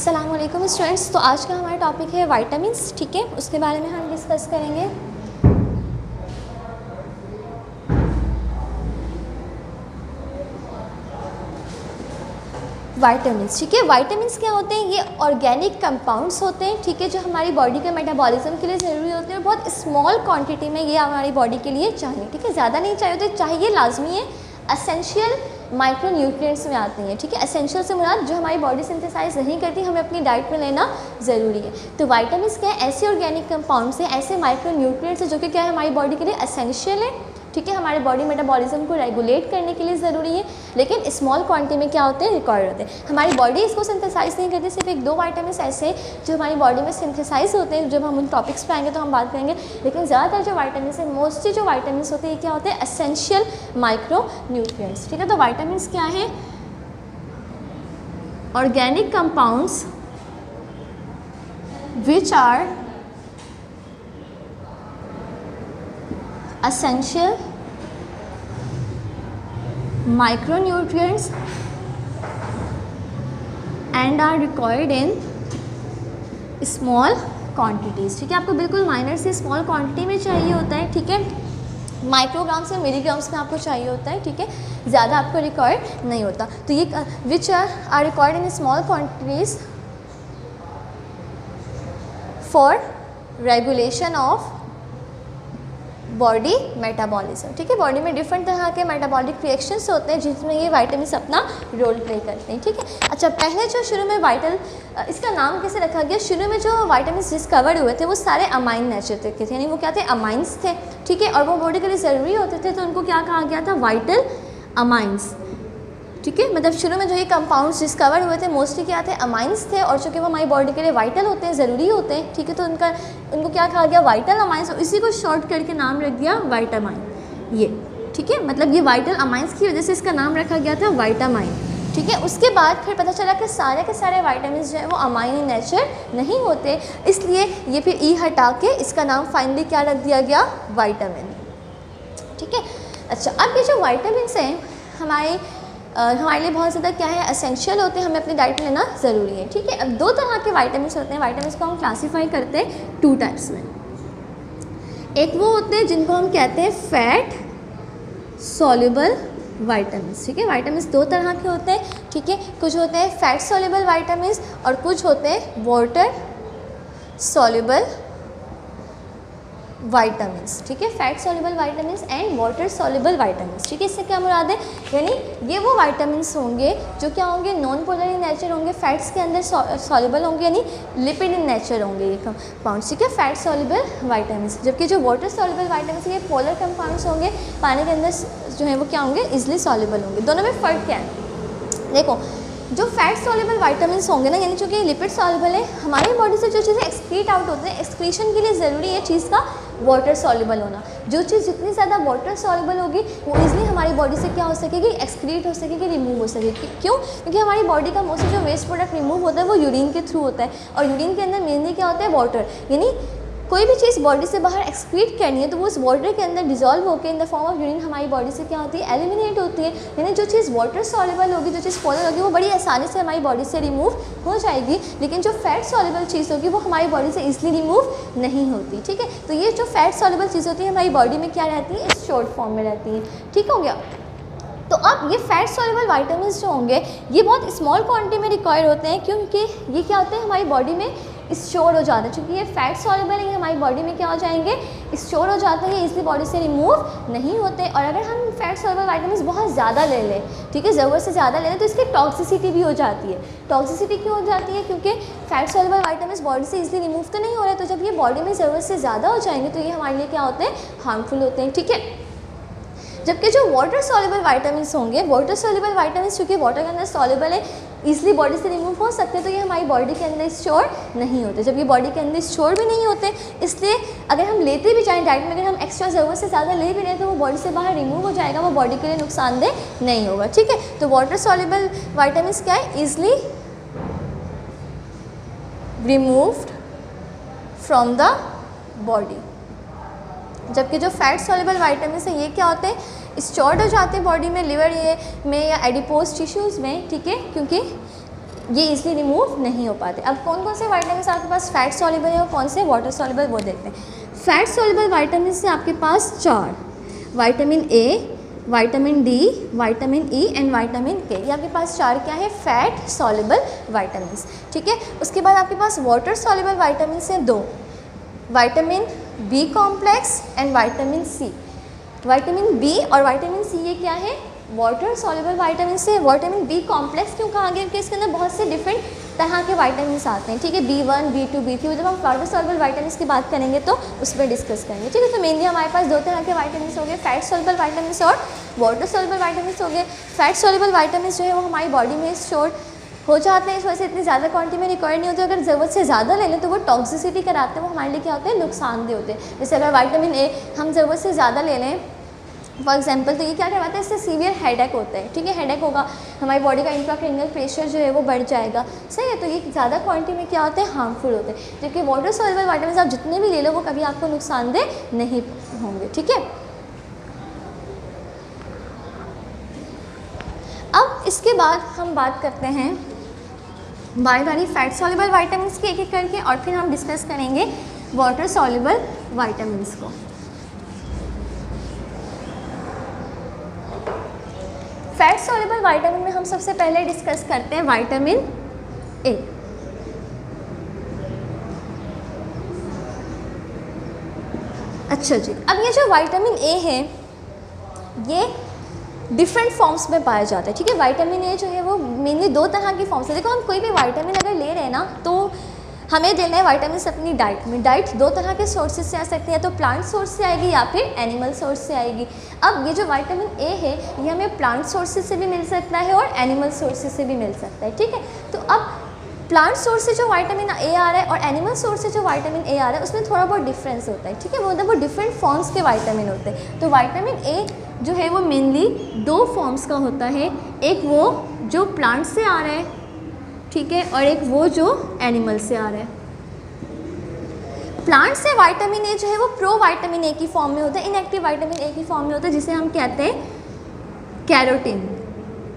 अस्सलाम वालेकुम स्टूडेंट्स। तो आज का हमारा टॉपिक है विटामिन्स, ठीक है। उसके बारे में हम डिस्कस करेंगे। विटामिन्स, ठीक है। विटामिन्स क्या होते हैं? ये ऑर्गेनिक कंपाउंड्स होते हैं, ठीक है, जो हमारी बॉडी के मेटाबॉलिज्म के लिए ज़रूरी होते हैं। बहुत स्मॉल क्वांटिटी में ये हमारी बॉडी के लिए चाहिए, ठीक है। ज़्यादा नहीं चाहिए होते, चाहिए लाजमी है। एसेंशियल माइक्रो न्यूट्रिएंट्स में आते हैं, ठीक है। एसेंशियल से मुराद जो हमारी बॉडी सिंथेसाइज नहीं करती, हमें अपनी डाइट में लेना ज़रूरी है। तो विटामिन्स क्या है? ऐसे ऑर्गेनिक कंपाउंड्स हैं, ऐसे माइक्रो न्यूट्रिएंट्स हैं जो कि क्या है, हमारी बॉडी के लिए एसेंशियल है, ठीक है। हमारे बॉडी मेटाबॉलिज्म को रेगुलेट करने के लिए ज़रूरी है, लेकिन स्मॉल क्वांटिटी में क्या होते हैं, रिक्वायर्ड होते हैं। हमारी बॉडी इसको सिंथेसाइज नहीं करती। सिर्फ एक दो विटामिन्स ऐसे हैं जो हमारी बॉडी में सिंथेसाइज होते हैं। जब हम उन टॉपिक्स पे आएंगे तो हम बात करेंगे, लेकिन ज़्यादातर जो विटामिन्स हैं, मोस्टली जो विटामिन्स होते हैं, ये क्या होते हैं, एसेंशियल माइक्रो न्यूट्रिएंट्स, ठीक है। तो विटामिन्स क्या है? Organic compounds which are essential micronutrients and are required in small quantities, ठीक है। आपको बिल्कुल माइनर से स्मॉल क्वांटिटी में चाहिए होता है, ठीक है। माइक्रोग्राम्स या मिलीग्राम्स में आपको चाहिए होता है, ठीक है। ज़्यादा आपको रिक्वायर्ड नहीं होता। तो ये which are required in small quantities for regulation of body metabolism, ठीक है। बॉडी में डिफरेंट तरह के मेटाबॉलिक रिएक्शंस होते हैं जिसमें ये विटामिन्स अपना रोल प्ले करते हैं, ठीक है। अच्छा, पहले जो शुरू में इसका नाम कैसे रखा गया? शुरू में जो विटामिन्स डिस्कवर हुए थे वो सारे अमाइन नेचर के थे, यानी वो क्या थे, अमाइंस थे, ठीक है। और वो बॉडी के लिए ज़रूरी होते थे, तो उनको क्या कहा गया था, वाइटल अमाइंस, ठीक है। मतलब शुरू में जो ये कंपाउंड्स डिस्कवर हुए थे मोस्टली क्या थे, अमाइंस थे, और चूँकि वो हमारी बॉडी के लिए वाइटल होते हैं, ज़रूरी होते हैं, ठीक है। तो उनको क्या कहा गया, वाइटल अमाइंस, और इसी को शॉर्ट करके नाम रख दिया वाइटामाइन, ये, ठीक है। मतलब ये वाइटल अमाइंस की वजह से इसका नाम रखा गया था वाइटामाइन, ठीक है। उसके बाद फिर पता चला कि सारे के सारे विटामिन्स जो है वो अमाइन इन नेचर नहीं होते, इसलिए ये फिर ई हटा के इसका नाम फाइनली क्या रख दिया गया, वाइटामिन, ठीक है। अच्छा, अब ये जो वाइटामिन्स हैं हमारे लिए बहुत ज़्यादा क्या है, एसेंशियल होते हैं, हमें अपनी डाइट में लेना ज़रूरी है, ठीक है। अब दो तरह के विटामिन्स होते हैं। विटामिन्स को हम क्लासीफाई करते हैं टू टाइप्स में। एक वो होते हैं जिनको हम कहते हैं फैट सॉल्युबल विटामिन्स, ठीक है। विटामिन्स दो तरह के होते हैं, ठीक है। कुछ होते हैं फैट सॉल्युबल विटामिन्स और कुछ होते हैं वाटर सॉल्युबल विटामिन्स, ठीक है। Fat soluble vitamins and water soluble vitamins, ठीक है। इससे क्या मुराद है, यानी ये वो विटामिन्स होंगे जो क्या होंगे, नॉन पोलर इन नेचर होंगे, फैट्स के अंदर सॉल्युबल होंगे, यानी लिपिड इन नेचर होंगे ये कंपाउंड्स, ठीक है, फैट सॉल्युबल विटामिन्स। जबकि जो वाटर सॉल्युबल विटामिन्स ये पोलर कंपाउंड्स होंगे, पानी के अंदर जो है वो क्या होंगे, इजिली सॉल्युबल होंगे। दोनों में फ़र्क क्या है? देखो, जो फैट सॉल्युबल विटामिन्स होंगे ना, यानी चूँकि लिपिड सॉल्युबल है, हमारी बॉडी से जो चीज़ें एक्सक्रीट आउट होते हैं, एक्सक्रीशन के लिए ज़रूरी है चीज़ का वाटर सॉल्युबल होना। जो चीज़ जितनी ज़्यादा वाटर सॉल्युबल होगी वो इजीली हमारी बॉडी से क्या हो सकेगी, एक्सक्रीट हो सकेगी, रिमूव हो सकेगी। क्यों? क्योंकि हमारी बॉडी का मोस्टली जो वेस्ट प्रोडक्ट रिमूव होता है वो यूरिन के थ्रू होता है, और यूरिन के अंदर मेनली क्या होता है, वाटर। यानी कोई भी चीज़ बॉडी से बाहर एक्सक्रीट करनी है तो वो उस वाटर के अंदर डिजॉल्व होकर इन द फॉर्म ऑफ यूरिन हमारी बॉडी से क्या होती है, एलिमिनेट होती है। यानी जो चीज़ वाटर सॉल्युबल होगी, जो चीज़ पोलर होगी, वो बड़ी आसानी से हमारी बॉडी से रिमूव हो जाएगी, लेकिन जो फैट सॉल्युबल चीज़ होगी वो हमारी बॉडी से ईजिली रिमूव नहीं होती, ठीक है। तो ये जो फैट सॉल्युबल चीज़ होती है हमारी बॉडी में क्या रहती है, इस शॉर्ट फॉर्म में रहती है, ठीक हो गया। तो अब ये फैट सॉल्युबल विटामिन्स जो होंगे ये बहुत स्मॉल क्वांटिटी में रिक्वायर होते हैं, क्योंकि ये क्या होते हैं, हमारी बॉडी में स्टोर हो जाते हैं। चूँकि ये फैट सॉल्युबल है, ये हमारी बॉडी में क्या हो जाएंगे, स्टोर हो जाते हैं, इसलिए बॉडी से रिमूव नहीं होते। और अगर हम फैट सॉल्युबल विटामिन्स बहुत ज़्यादा ले लें, ठीक है, ज़रूरत से ज़्यादा ले लें, तो इसकी टॉक्सिसिटी भी हो जाती है। टॉक्सिसिटी क्यों हो जाती है? क्योंकि फैट सॉल्युबल विटामिन्स बॉडी से इजीली रिमूव तो नहीं हो रहे, तो जब ये बॉडी में ज़रूरत से ज़्यादा हो जाएंगे तो ये हमारे लिए क्या होते हैं, हार्मफुल होते हैं, ठीक है। जबकि जो वाटर सॉल्युबल विटामिन्स होंगे, वाटर सॉल्युबल विटामिन्स चूँकि वाटर के अंदर सॉल्युबल है, ईजिली बॉडी से रिमूव हो सकते हैं, तो ये हमारी बॉडी के अंदर स्टोर नहीं होते। जब ये बॉडी के अंदर स्टोर भी नहीं होते, इसलिए अगर हम लेते भी जाएँ डाइट में, अगर हम एक्स्ट्रा ज़रूरत से ज़्यादा ले भी लें तो वो बॉडी से बाहर रिमूव हो जाएगा, वो बॉडी के लिए नुकसानदेह नहीं होगा, ठीक है। तो वाटर सॉल्युबल विटामिन्स क्या है, easily removed from the body. जबकि जो फैट सॉल्युबल विटामिन्स हैं ये क्या होते हैं, स्टोर्ड हो जाते हैं बॉडी में, लिवर ये में या एडिपोज टिश्यूज़ में, ठीक है, क्योंकि ये इजली रिमूव नहीं हो पाते। अब कौन कौन से वाइटामिन आपके पास फैट सॉल्युबल है और कौन से वाटर सॉल्युबल, वो देखते हैं। फैट सॉल्युबल वाइटामिन से आपके पास 4, vitamin A, vitamin D, vitamin E and vitamin के, ये आपके पास 4 क्या है, फैट सॉल्युबल वाइटामिन। ठीक है, उसके बाद आपके पास water soluble vitamins 2, vitamin B complex and vitamin C. Vitamin B और विटामिन सी ये क्या है, water soluble vitamins. Vitamin B complex क्यों कहा गया, क्योंकि इसके अंदर बहुत से डिफरेंट तरह के वाइटामिन आते हैं। ठीक है, B1, B2, B3, जब हम वाटर सॉल्युबल वाइटामिन की बात करेंगे तो उस पर डिस्कस करेंगे। ठीक है, तो मेनली हमारे पास 2 तरह के वाइटामिन हो गए, फैट सॉल्युबल वाइटामिन और वाटर सॉल्युबल वाइटामिन हो गए। फैट सॉल्युबल वाइटामिन जो है वो हमारी बॉडी में स्टोर हो जाते हैं, इस वजह से इतनी ज़्यादा क्वांटिटी में रिक्वायर नहीं होती। अगर ज़रूरत से ज़्यादा ले लें तो वो टॉक्सिसिटी कराते हैं, वो हमारे लिए क्या होते हैं, नुकसानदेह होते हैं। जैसे अगर विटामिन ए हम ज़रूरत से ज़्यादा ले लें फॉर एग्जाम्पल, तो ये क्या करवाता है, इससे सीवियर हेडेक होता है। ठीक है, हेडेक होगा, हमारी बॉडी का इंट्राक्रैनियल प्रेशर जो है वो बढ़ जाएगा। सही है, तो ये ज़्यादा क्वांटिटी में क्या होते हैं, हार्मफुल होते हैं। जबकि वाटर सॉल्युबल वाइटामिन आप जितने भी ले लो वो कभी आपको नुकसानदेह नहीं होंगे। ठीक है, अब इसके बाद हम बात करते हैं बारी फैट सॉल्युबल वाइटामिन की एक एक करके, और फिर हम डिस्कस करेंगे वाटर सॉल्युबल वाइटामिन को। फैट सॉल्युबल वाइटामिन में हम सबसे पहले डिस्कस करते हैं विटामिन ए। अच्छा जी, अब ये जो विटामिन ए है ये डिफरेंट फॉर्म्स में पाया जाता है। ठीक है, विटामिन ए जो है वो मेनली 2 तरह की फॉर्म्स है। देखो, हम कोई भी विटामिन अगर ले रहे हैं ना तो हमें देना है विटामिन अपनी डाइट में। डाइट 2 तरह के सोर्सेज से आ सकती है, तो प्लांट सोर्स से आएगी या फिर एनिमल सोर्स से आएगी। अब ये जो विटामिन ए है ये हमें प्लांट सोर्सेज से भी मिल सकता है और एनिमल सोर्सेज से भी मिल सकता है। ठीक है, तो अब प्लांट सोर्स से जो विटामिन ए आ रहा है और एनिमल सोर्स से जो विटामिन ए आ रहा है उसमें थोड़ा बहुत डिफरेंस होता है। ठीक है, वो मतलब वो डिफरेंट फॉर्म्स के विटामिन होते हैं। तो विटामिन ए जो है वो मेनली 2 फॉर्म्स का होता है, एक वो जो प्लांट से आ रहा है, ठीक है, और एक वो जो एनिमल से आ रहा है। प्लांट से विटामिन ए जो है वो प्रो विटामिन ए की फॉर्म में होता है, इनएक्टिव विटामिन ए की फॉर्म में होता है, जिसे हम कहते हैं कैरोटीन।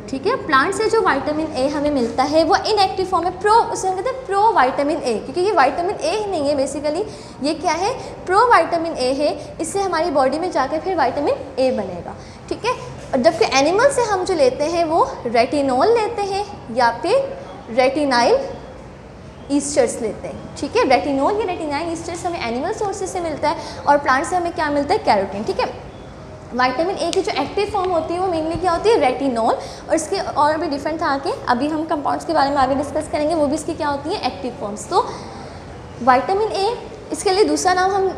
ठीक है, प्लांट से जो विटामिन ए हमें मिलता है वो इनएक्टिव फॉर्म में, प्रो उसे हम कहते हैं प्रो विटामिन ए, क्योंकि ये विटामिन ए ही नहीं है बेसिकली, ये क्या है, प्रो विटामिन ए है। इससे हमारी बॉडी में जाकर फिर विटामिन ए बनेगा। ठीक है, और जबकि एनिमल से हम जो लेते हैं वो रेटिनॉल लेते हैं या फिर रेटिनाइल ईस्टर्स लेते हैं। ठीक है, रेटिनॉल या रेटिनाइल ईस्टर्स हमें एनिमल सोर्सेज से मिलता है और प्लांट से हमें क्या मिलता है, कैरोटीन। ठीक है, विटामिन ए की जो एक्टिव फॉर्म होती है वो मेनली क्या होती है, रेटिनॉल, और इसके और भी डिफरेंट तरह के, अभी हम कंपाउंड्स के बारे में आगे डिस्कस करेंगे, वो भी इसकी क्या होती है, एक्टिव फॉर्म्स। तो विटामिन ए, इसके लिए दूसरा नाम हम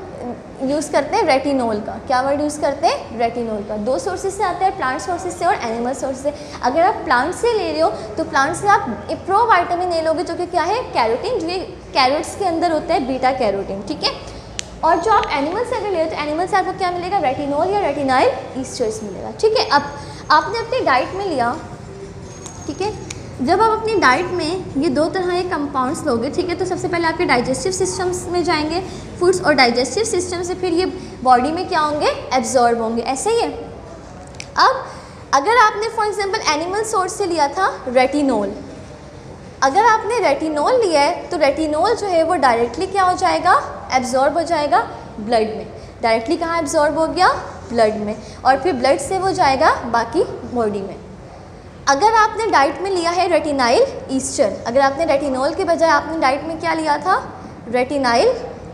यूज़ करते हैं रेटिनॉल का। क्या वर्ड यूज़ करते हैं, रेटिनॉल का। 2 सोर्सेज से आता है, प्लांट सोर्सेज से और एनिमल सोर्स से। अगर आप प्लांट से ले रहे हो तो प्लांट से आप प्रो विटामिन ए लोगे, जो कि क्या है, कैरोटीन, जो ये कैरेट्स के अंदर होता है, बीटा कैरोटीन। ठीक है, और जो आप एनिमल से अगर ले रहे हो तो एनिमल से आपको क्या मिलेगा, रेटिनॉल या रेटिनाइल ईस्टर्स मिलेगा। ठीक है, अब आपने अपनी डाइट में लिया, ठीक है, जब आप अपनी डाइट में ये 2 तरह के कंपाउंड्स लोगे, ठीक है, तो सबसे पहले आपके डाइजेस्टिव सिस्टम्स में जाएंगे फूड्स, और डाइजेस्टिव सिस्टम से फिर ये बॉडी में क्या होंगे, एब्जॉर्ब होंगे। ऐसे ही है। अब अगर आपने फॉर एग्जांपल एनिमल सोर्स से लिया था रेटिनॉल, अगर आपने रेटिनॉल लिया है तो रेटिनॉल जो है वो डायरेक्टली क्या हो जाएगा, एब्जॉर्ब हो जाएगा ब्लड में। डायरेक्टली कहाँ एब्जॉर्ब हो गया, ब्लड में, और फिर ब्लड से वो जाएगा बाकी बॉडी में। अगर आपने डाइट में लिया है रेटिनाइल ईस्टर, अगर आपने रेटिनॉल के बजाय आपने डाइट में क्या लिया था, रेटिनाइल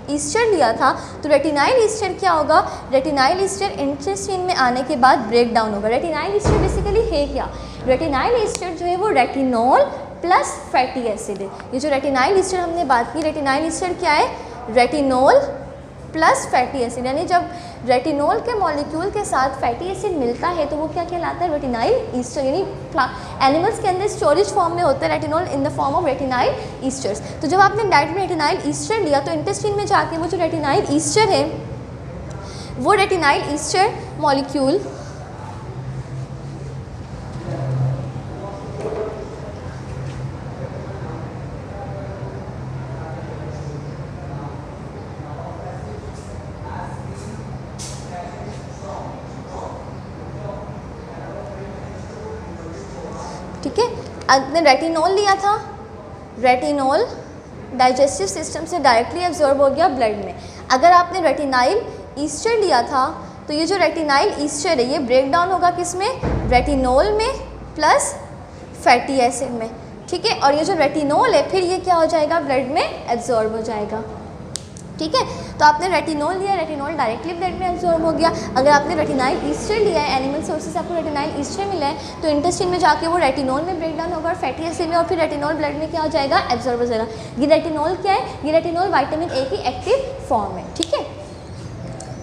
ईस्टर लिया था, तो रेटिनाइल ईस्टर क्या होगा, रेटिनाइल ईस्टर इंटेस्टाइन में आने के बाद ब्रेक डाउन होगा। रेटिनाइल ईस्टर बेसिकली है क्या, रेटिनाइल ईस्टर जो है वो रेटिनॉल प्लस फैटी एसिड है। ये जो रेटिनाइल ईस्टर हमने बात की, रेटिनाइल ईस्टर क्या है, रेटिनॉल प्लस फैटी एसिड, यानी जब रेटिनॉल के मॉलिक्यूल के साथ फैटी एसिड मिलता है तो वो क्या कहलाता है, रेटिनाइल ईस्टर। यानी एनिमल्स के अंदर स्टोरेज फॉर्म में होता है retinol in the form of retinyl esters. तो जब आपने डाइट में रेटिनाइल ईस्टर लिया तो इंटेस्टाइन में जाके वो जो रेटिनाइल ईस्टर है वो रेटिनाइल ईस्टर मॉलिक्यूल ठीक है, आपने रेटिनॉल लिया था रेटिनॉल डाइजेस्टिव सिस्टम से डायरेक्टली एब्जॉर्ब हो गया ब्लड में। अगर आपने रेटिनाइल ईस्टर लिया था तो ये जो रेटिनाइल ईस्टर है ये ब्रेक डाउन होगा किस में, रेटिनॉल में प्लस फैटी एसिड में, ठीक है। और ये जो रेटिनॉल है फिर ये क्या हो जाएगा, ब्लड में एब्जॉर्ब हो जाएगा, ठीक है। तो आपने रेटिनॉल लिया, रेटिनॉल डायरेक्टली ब्लड में एब्जॉर्ब हो गया। अगर आपने रेटिनाइल ईस्टर लिया है, एनिमल सोर्सेज से आपको रेटिनाइल ईस्टर मिला है, तो इंटेस्टाइन में जाके वो रेटिनॉल में ब्रेक डाउन होगा और फैटी एसिड में, और फिर रेटिनॉल ब्लड में क्या हो जाएगा, एब्जॉर्ब हो जाएगा। ये रेटिनॉल क्या है, ये रेटिनॉल विटामिन ए की एक्टिव फॉर्म है, ठीक है।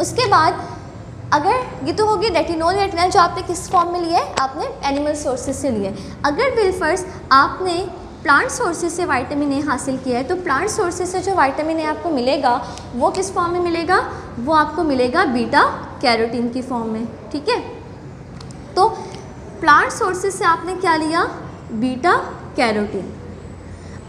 उसके बाद अगर ये तो हो गया रेटिनॉल या रेटिनाइल जो आपने किस फॉर्म में लिया है, आपने एनिमल सोर्सेज से लिया है। अगर बिलफर्स आपने प्लांट सोर्सेज से विटामिन ए हासिल किया है, तो प्लांट सोर्सेज से जो विटामिन ए आपको मिलेगा वो किस फॉर्म में मिलेगा, वो आपको मिलेगा बीटा कैरोटीन की फॉर्म में, ठीक है। तो प्लांट सोर्सेज से आपने क्या लिया, बीटा कैरोटीन।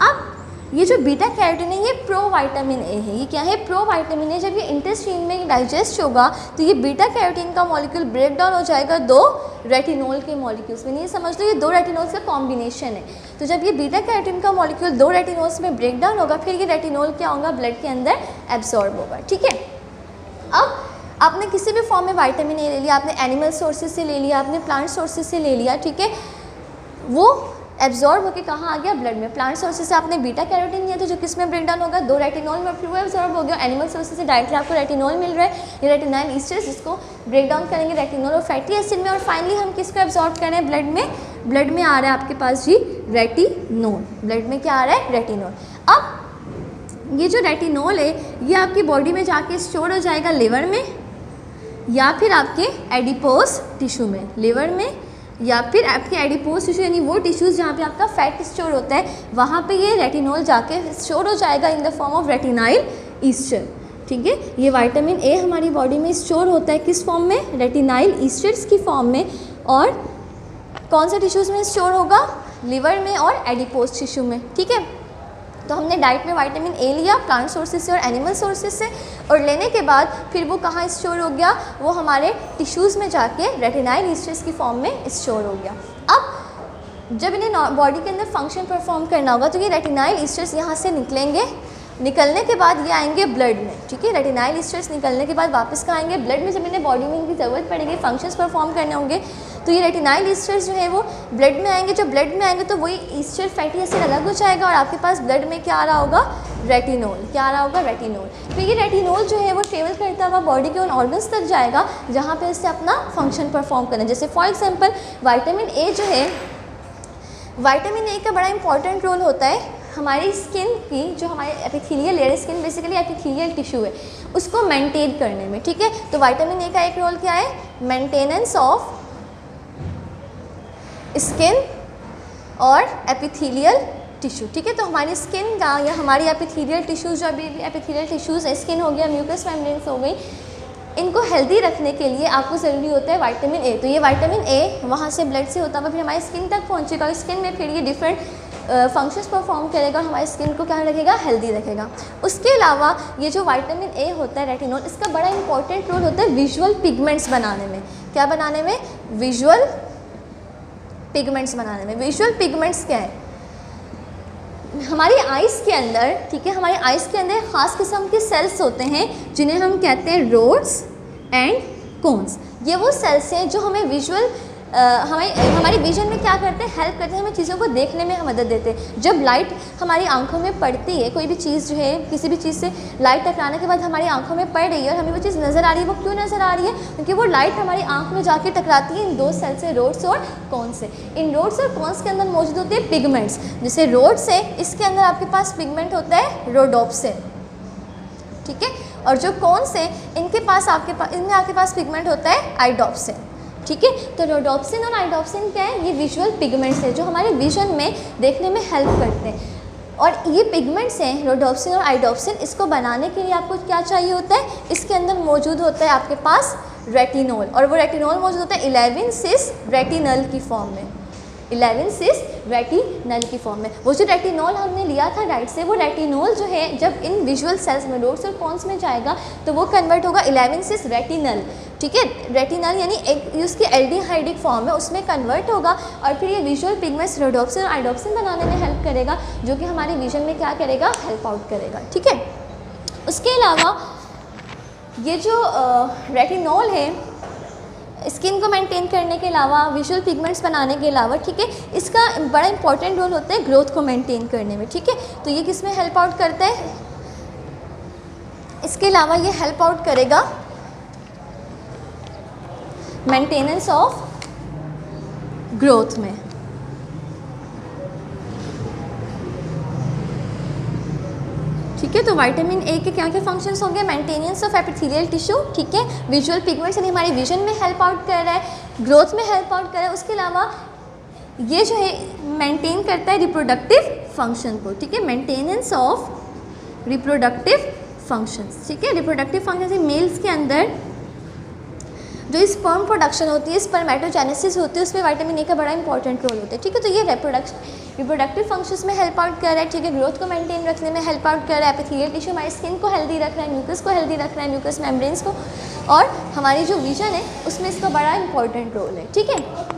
अब ये जो बीटा कैरोटीन है ये प्रो विटामिन ए है, ये क्या है, प्रो विटामिन ए। जब ये इंटेस्टाइन में डाइजेस्ट होगा तो ये बीटा कैरोटीन का मॉलिक्यूल ब्रेक डाउन हो जाएगा दो रेटिनॉल के मॉलिक्यूल्स में। ये समझ लो ये दो रेटिनॉल्स का कॉम्बिनेशन है। तो जब ये बीटा कैरोटीन का मॉलिक्यूल दो रेटिनॉल्स में ब्रेक डाउन होगा फिर ये रेटिनॉल क्या होगा, ब्लड के अंदर एब्जॉर्ब होगा, ठीक है। अब आपने किसी भी फॉर्म में विटामिन ए ले लिया, आपने एनिमल सोर्सेज से ले लिया, आपने प्लांट सोर्सेज से ले लिया, ठीक है, वो एब्जॉर्ब होकर कहाँ आ गया, ब्लड में। प्लांट सोर्सेज से आपने बीटा कैरोटीन लिया था जो किस में ब्रेक डाउन होगा, दो रेटिनॉल में, फिर वो एब्जॉर्ब हो गया। एनिमल सोर्सेज से डायरेक्टली आपको रेटिनॉल मिल रहा है, ये रेटिनाइल ईस्टर जिसको ब्रेक डाउन करेंगे रेटिनॉल और फैटी एसिड में, और फाइनली हम किसको एब्जॉर्ब कर रहे हैं, ब्लड में। ब्लड में आ रहा है आपके पास जी रेटिनॉल, ब्लड में क्या आ रहा है, रेटिनॉल। अब ये जो रेटिनॉल है ये आपकी बॉडी में जाके स्टोर हो जाएगा लिवर में या फिर आपके एडिपोज टिश्यू में, लिवर में या फिर आपके एडिपोज टिश्यू यानी वो टिश्यूज़ जहाँ पे आपका फैट स्टोर होता है वहाँ पे ये रेटिनॉल जाके स्टोर हो जाएगा in the form of retinyl ester, ठीक है। ये विटामिन ए हमारी बॉडी में स्टोर होता है किस फॉर्म में, रेटिनाइल ईस्टर्स की फॉर्म में, और कौन से टिश्यूज़ में स्टोर होगा, लिवर में और एडिपोज टिश्यू में, ठीक है। तो हमने डाइट में विटामिन ए लिया प्लांट सोर्सेज से और एनिमल सोर्सेज से, और लेने के बाद फिर वो कहाँ स्टोर हो गया, वो हमारे टिश्यूज़ में जाके रेटिनाइल ईस्टर्स की फॉर्म में स्टोर हो गया। अब जब इन्हें बॉडी के अंदर फंक्शन परफॉर्म करना होगा तो ये रेटिनाइल ईस्टर्स यहाँ से निकलेंगे, निकलने के बाद ये आएंगे ब्लड में, ठीक है। रेटिनाइल ईस्टर्स निकलने के बाद वापस कहाँ आएंगे, ब्लड में। जब इन्हें बॉडी में इनकी ज़रूरत पड़ेगी, फंक्शंस परफॉर्म करने होंगे, तो ये रेटिनाइल ईस्टर्स जो है वो ब्लड में आएंगे। जब ब्लड में आएंगे तो वही ईस्टर फैटी एसिड अलग हो जाएगा और आपके पास ब्लड में क्या आ रहा होगा, रेटिनॉल। क्या आ रहा होगा, रेटिनॉल। फिर ये रेटिनॉल जो है वो ट्रेवल करता हुआ बॉडी के उन ऑर्गन्स तक जाएगा जहाँ पे इससे अपना फंक्शन परफॉर्म करना है। जैसे फॉर एग्जाम्पल विटामिन ए जो है, विटामिन ए का बड़ा इंपॉर्टेंट रोल होता है हमारी स्किन की, जो हमारे epithelial layer, skin basically epithelial tissue है, उसको मेंटेन करने में, ठीक है। तो विटामिन ए का एक रोल क्या है, मेंटेनेंस ऑफ स्किन और एपिथेलियल टिश्यू, ठीक है। तो हमारी स्किन का या हमारी एपिथेलियल टिश्यूज़, जो अभी एपिथेलियल टिश्यूज़ है, स्किन हो गया, म्यूकस मेम्ब्रेन्स हो गई, इनको हेल्दी रखने के लिए आपको ज़रूरी होता है विटामिन ए। तो ये विटामिन ए वहाँ से ब्लड से होता हुआ फिर हमारी स्किन तक पहुँचेगा और स्किन में फिर ये डिफरेंट फंक्शंस परफॉर्म करेगा और हमारी स्किन को क्या रखेगा, हेल्दी रखेगा। उसके अलावा ये जो विटामिन ए होता है रेटिनॉल, इसका बड़ा इंपॉर्टेंट रोल होता है विजुअल पिगमेंट्स बनाने में। क्या बनाने में, विजुअल पिगमेंट्स बनाने में। विजुअल पिगमेंट्स क्या है, हमारी आइज़ के अंदर, ठीक है, हमारी आइज़ के अंदर ख़ास किस्म के सेल्स होते हैं जिन्हें हम कहते हैं रोड्स एंड कोन्स। ये वो सेल्स हैं जो हमें विजुअल हमारी विजन में क्या करते हैं, हेल्प करते हैं, हमें चीज़ों को देखने में मदद देते हैं। जब लाइट हमारी आंखों में पड़ती है, कोई भी चीज़ जो है, किसी भी चीज़ से लाइट टकराने के बाद हमारी आंखों में पड़ रही है और हमें वो चीज़ नज़र आ रही है, वो क्यों नज़र आ रही है, क्योंकि वो लाइट हमारी आंख में जाके टकराती है इन दो सेल से, रोड्स और कॉन्स से। इन रोड्स और कॉन्स के अंदर मौजूद होते हैं पिगमेंट्स। जैसे रोड्स है, इसके अंदर आपके पास पिगमेंट होता है रोडोप्सिन, ठीक है, और जो कॉन्स है इनके पास इनमें आपके पास पिगमेंट होता है आइडोप्सिन, ठीक है। तो रोडोप्सिन और आइडोप्सिन क्या है, ये विजुअल पिगमेंट्स हैं जो हमारे विजन में देखने में हेल्प करते हैं। और ये पिगमेंट्स हैं रोडोप्सिन और आइडोप्सिन, इसको बनाने के लिए आपको क्या चाहिए होता है, इसके अंदर मौजूद होता है आपके पास रेटिनॉल, और वो रेटिनॉल मौजूद होता है 11 सिस रेटिनल की फॉर्म में, 11 सिस रेटिनल की फॉर्म में। वो जो रेटिनॉल हमने लिया था राइट से, वो रेटिनॉल जो है जब इन विजुअल सेल्स में रोड्स और कॉन्स में जाएगा तो वो कन्वर्ट होगा 11 सिस रेटिनल, ठीक है। रेटिनल यानी एक उसकी एल्डिहाइडिक फॉर्म है, उसमें कन्वर्ट होगा और फिर ये विजुअल पिगमेंट्स रोडोप्सिन और आइडोप्सिन बनाने में हेल्प करेगा, जो कि हमारे विजन में क्या करेगा, हेल्प आउट करेगा, ठीक है। उसके अलावा ये जो रेटिनॉल है स्किन को मेंटेन करने के अलावा, विजुअल पिगमेंट्स बनाने के अलावा, ठीक है, इसका बड़ा इंपॉर्टेंट रोल होता है ग्रोथ को मेंटेन करने में, ठीक है। तो ये किस में हेल्प आउट करता है, इसके अलावा ये हेल्प आउट करेगा मेंटेनेंस ऑफ ग्रोथ में, ठीक है। तो विटामिन ए के क्या क्या फंक्शंस होंगे, मेंटेनेंस ऑफ एपिथेलियल टिश्यू, ठीक है, विजुअल पिगमेंट्स यानी हमारे विजन में हेल्प आउट कर रहा है, ग्रोथ में हेल्प आउट कर रहा है। उसके अलावा ये जो है मेंटेन करता है रिप्रोडक्टिव फंक्शन को, ठीक है, मेंटेनेंस ऑफ रिप्रोडक्टिव फंक्शंस, ठीक है। रिप्रोडक्टिव फंक्शन मेल्स के अंदर जो स्पर्म प्रोडक्शन होती है, स्पर्मेटोजेनेसिस होती है, उसमें विटामिन ए का बड़ा इंपॉर्टेंट रोल होता है, ठीक है। तो ये रिप्रोडक्टिव फंक्शंस में हेल्प आउट कर रहा है, ठीक है, ग्रोथ को मेंटेन रखने में हेल्प आउट कर रहा है, एपिथेलियल टिश्यू हमारी स्किन को हेल्दी रख रहा है, म्यूकस को हेल्दी रख रहा है, म्यूकस मेम्ब्रेन्स को, और हमारी जो विजन है उसमें इसका बड़ा इंपॉर्टेंट रोल है, ठीक है।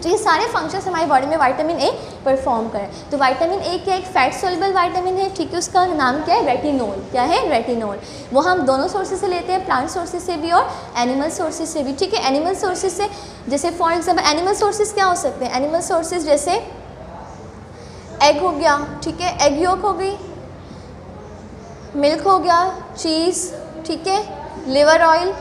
तो ये सारे फंक्शंस हमारी बॉडी में विटामिन ए परफॉर्म करें। तो विटामिन ए क्या एक फैट सोल्युबल विटामिन है, ठीक है, उसका नाम क्या है, रेटिनॉल, क्या है, रेटिनॉल। वो हम दोनों सोर्सेज से लेते हैं, प्लांट सोर्सेज से भी और एनिमल सोर्सेज से भी, ठीक है। एनिमल सोर्सेज से जैसे फॉर एग्जांपल एनिमल सोर्सेज क्या हो सकते हैं, एनिमल सोर्सेज जैसे एग हो गया, ठीक है, एग योक हो गई, मिल्क हो गया, चीज़, ठीक है, लिवर ऑयल,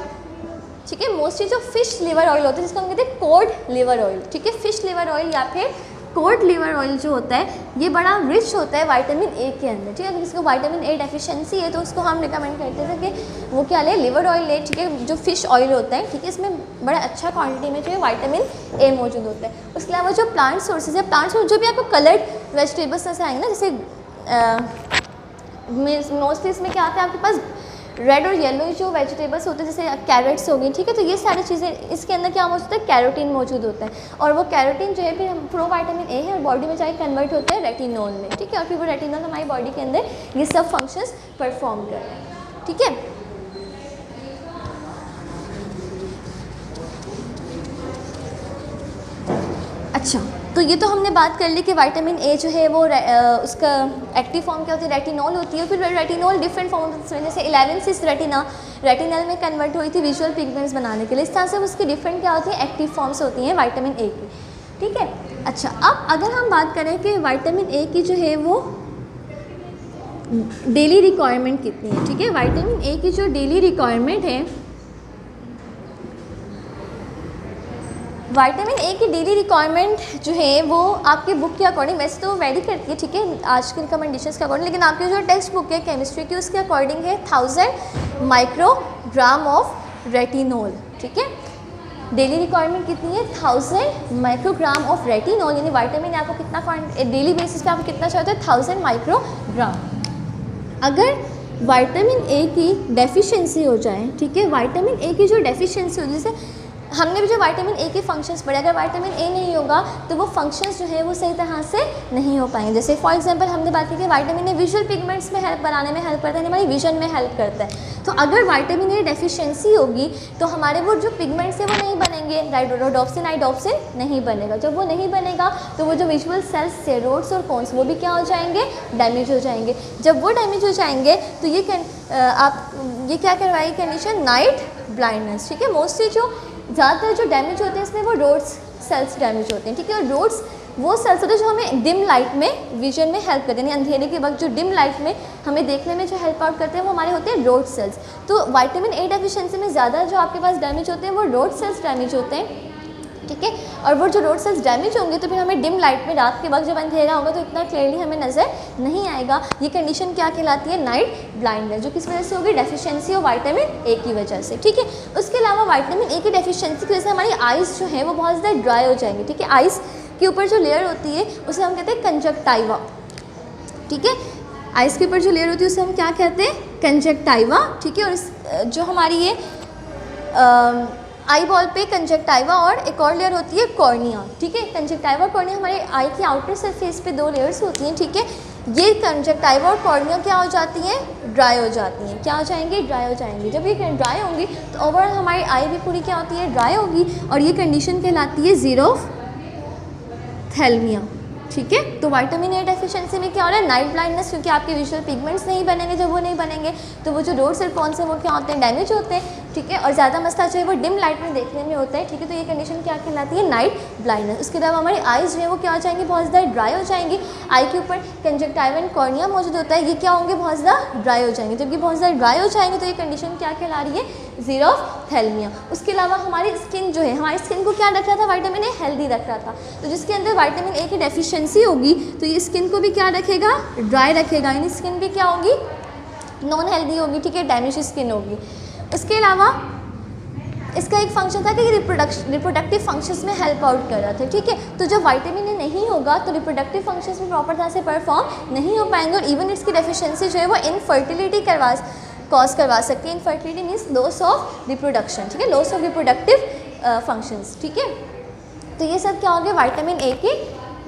ठीक है। मोस्टली जो फिश लिवर ऑयल होता है जिसको हम कहते हैं कोड लिवर ऑयल, ठीक है, फिश लिवर ऑयल या फिर कोड लिवर ऑयल जो होता है ये बड़ा रिच होता है विटामिन ए के अंदर, ठीक है। अगर किसी को विटामिन ए डेफिशिएंसी है तो उसको हम रिकमेंड करते थे कि वो क्या ले, लिवर ऑयल ले, ठीक है, जो फिश ऑयल होता है, ठीक है, इसमें बड़ा अच्छा क्वांटिटी में जो है विटामिन ए मौजूद होता है। उसके अलावा जो प्लांट सोर्सेज है, प्लांट सोर्स जो भी आपको कलर्ड वेजिटेबल्स से आएंगे ना, जैसे मोस्टली इसमें क्या आता है आपके पास रेड और येलो जो वेजिटेबल्स होते हैं, जैसे कैरेट्स हो गई, ठीक है। तो ये सारी चीज़ें इसके अंदर क्या मौजूद है, कैरोटीन मौजूद होता है, और वो कैरोटीन जो है फिर हम प्रोविटामिन ए है और बॉडी में जाके कन्वर्ट होता है रेटिनॉल में, ठीक है। और फिर वो रेटिनॉल हमारी बॉडी के अंदर ये सब फंक्शंस परफॉर्म कर रहे हैं, ठीक है। अच्छा, तो ये तो हमने बात कर ली कि विटामिन ए जो है वो उसका एक्टिव फॉर्म क्या होती है, रेटिनॉल होती है। फिर रेटिनॉल डिफरेंट फॉर्म्स में, जैसे 11 सिस रेटिनल में कन्वर्ट हुई थी विजुअल पिगमेंट्स बनाने के लिए। इस तरह से उसकी डिफरेंट क्या होती है, एक्टिव फॉर्म्स होती हैं विटामिन ए की, ठीक है। अच्छा, अब अगर हम बात करें कि विटामिन ए की जो है वो डेली रिक्वायरमेंट कितनी है, ठीक है। विटामिन ए की जो डेली रिक्वायरमेंट है, विटामिन ए की डेली रिक्वायरमेंट जो है वो आपके बुक के अकॉर्डिंग वैसे तो वेरी करती है, ठीक है, आज के रिकमेंडेशंस के अकॉर्डिंग, लेकिन आपकी जो टेक्स्ट बुक है केमिस्ट्री की उसके अकॉर्डिंग है 1000 माइक्रोग्राम ऑफ रेटिनॉल, ठीक है। डेली रिक्वायरमेंट कितनी है, 1000 माइक्रोग्राम ऑफ रेटिनॉल, यानी विटामिन आपको कितना डेली बेसिस पे आपको कितना चाहिए होता है, 1000 माइक्रोग्राम। अगर विटामिन ए की डेफिशिएंसी हो जाए, ठीक है, विटामिन ए की जो डेफिशिएंसी हो, जैसे हमने भी जो विटामिन ए के फंक्शंस पढ़े, अगर विटामिन ए नहीं होगा तो वो फंक्शंस जो है वो सही तरह से नहीं हो पाएंगे। जैसे फॉर एग्जांपल हमने बात की कि विटामिन ए विजुअल पिगमेंट्स में हेल्प बनाने में हेल्प करता है, हमारी विजन में हेल्प करता है। तो अगर विटामिन ए डेफिशिएंसी होगी तो हमारे वो जो पिगमेंट्स है वो नहीं बनेंगे, रोडोप्सिन आइडोप्सिन नहीं बनेगा। जब वो नहीं बनेगा तो वो जो विजुअल सेल्स है, रोड्स और कोन्स, वो भी क्या हो जाएंगे, डैमेज हो जाएंगे। जब वो डैमेज हो जाएंगे तो ये क्या करवाएगी कंडीशन, नाइट ब्लाइंडनेस, ठीक है। मोस्टली जो ज़्यादातर जो डैमेज होते हैं इसमें वो रोड्स सेल्स डैमेज होते हैं, ठीक है। और रोड्स वो सेल्स होते हैं जो हमें डिम लाइट में विजन में हेल्प करते हैं, यानी अंधेरे के वक्त जो डिम लाइट में हमें देखने में जो हेल्प आउट करते हैं वो हमारे होते हैं रोड सेल्स। तो विटामिन ए डेफिशिएंसी में ज़्यादा जो आपके पास डैमेज होते हैं वो रोड सेल्स डैमेज होते हैं, ठीक है। और वो जो रोड सेल्स डैमेज होंगे तो फिर हमें डिम लाइट में रात के वक्त जब अंधेरा होगा तो इतना क्लियरली हमें नज़र नहीं आएगा। ये कंडीशन क्या कहलाती है, नाइट ब्लाइंडनेस, जो किस वजह से होगी, डेफिशिएंसी ऑफ विटामिन ए की वजह से, ठीक है। उसके अलावा विटामिन ए की डेफिशिएंसी की वजह से हमारी आइज़ जो है वो बहुत ज़्यादा ड्राई हो जाएंगी, ठीक है। आइज़ के ऊपर जो लेयर होती है उसे हम कहते हैं कंजक्टाइवा, ठीक है। आइज़ के ऊपर जो लेयर होती है उसे हम क्या कहते हैं, कंजक्टाइवा, ठीक है। और जो हमारी ये आई बॉल पे कंजक्टाइवा और एक और लेयर होती है कॉर्निया, ठीक है। कंजक्टाइवा और कॉर्निया हमारे आई की आउटर सरफेस पे 2 लेयर्स होती हैं, ठीक है। ये कंजक्टाइवा और कॉर्निया क्या हो जाती हैं, ड्राई हो जाती हैं। क्या हो जाएंगी, ड्राई हो जाएंगी। जब ये ड्राई होंगी तो ओवरऑल हमारी आई भी पूरी क्या होती है, ड्राई होगी, और ये कंडीशन कहलाती है ज़ीरोफ्थैल्मिया, ठीक है। तो विटामिन ए डेफिशिएंसी में क्या हो रहा है, नाइट ब्लाइंडनेस, क्योंकि आपके विजुअल पिगमेंट्स नहीं बनेंगे। जब वो नहीं बनेंगे तो वो जो रोड्स और कॉन्स हैं वो क्या होते हैं, डैमेज होते हैं, ठीक है। और ज़्यादा मसला जो है वो डिम लाइट में देखने में होता है, ठीक है। तो ये कंडीशन क्या कहलाती है, नाइट ब्लाइंडनेस। उसके अलावा हमारी आइज़ जो है वो क्या हो जाएंगी, बहुत ज़्यादा ड्राई हो जाएंगी। आई के ऊपर कंजक्टाइवा एंड कॉर्निया मौजूद होता है, ये क्या होंगे, बहुत ज़्यादा ड्राई हो जाएंगे। जब ये बहुत ज़्यादा ड्राई हो जाएंगे तो ये कंडीशन क्या कहला रही है, ज़ीरोफ्थैल्मिया। उसके अलावा हमारी स्किन जो है, हमारी स्किन को क्या रख रहा था, विटामिन ए हेल्दी रख रहा था। तो जिसके अंदर विटामिन ए की डेफिशिएंसी होगी तो ये स्किन को भी क्या रखेगा, ड्राई रखेगा, यानी स्किन भी क्या होगी, नॉन हेल्दी होगी, ठीक है, डैमेज स्किन होगी। उसके अलावा इसका एक फंक्शन था कि ये रिप्रोडक्टिव फंक्शंस में हेल्प आउट कर रहा था, ठीक है। तो जब विटामिन ए नहीं होगा तो रिप्रोडक्टिव फंक्शंस में प्रॉपर तरह से परफॉर्म नहीं हो पाएंगे, और इवन इसकी डेफिशिएंसी जो है वो इनफर्टिलिटी कॉज करवा सकती है। Infertility means loss of reproduction, ठीक है, लॉस ऑफ रिप्रोडक्टिव फंक्शंस, ठीक है। तो ये सब क्या हो गया, विटामिन ए की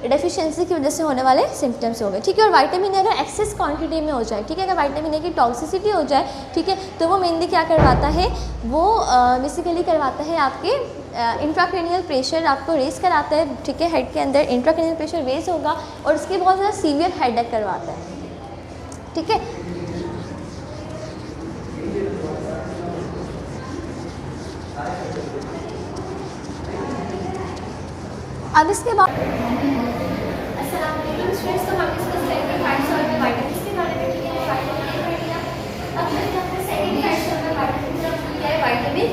डेफिशिएंसी की वजह से होने वाले सिम्टम्स हो गए, ठीक है। और विटामिन ए अगर एक्सेस क्वांटिटी में हो जाए, ठीक है, अगर विटामिन ए की टॉक्सिसिटी हो जाए, ठीक है, तो वो मेनली क्या करवाता है, वो बेसिकली करवाता है आपके इंट्राक्रेनियल प्रेशर आपको रेस कराता है, ठीक है। हेड के अंदर इंट्राक्रेनियल प्रेशर रेस होगा और उसके बहुत ज़्यादा सीवियर हेडेक करवाता है, ठीक है। अब इसके बाद स्टूडेंट्स, तो हम डिस्कस करेंगे फैट सॉल्युबल विटामिन्स के बारे में, ठीक है। विटामिन ए पढ़ लिया, अब देखते हैं अपना सेकंड फैट सॉल्युबल विटामिन क्या है, विटामिन डी,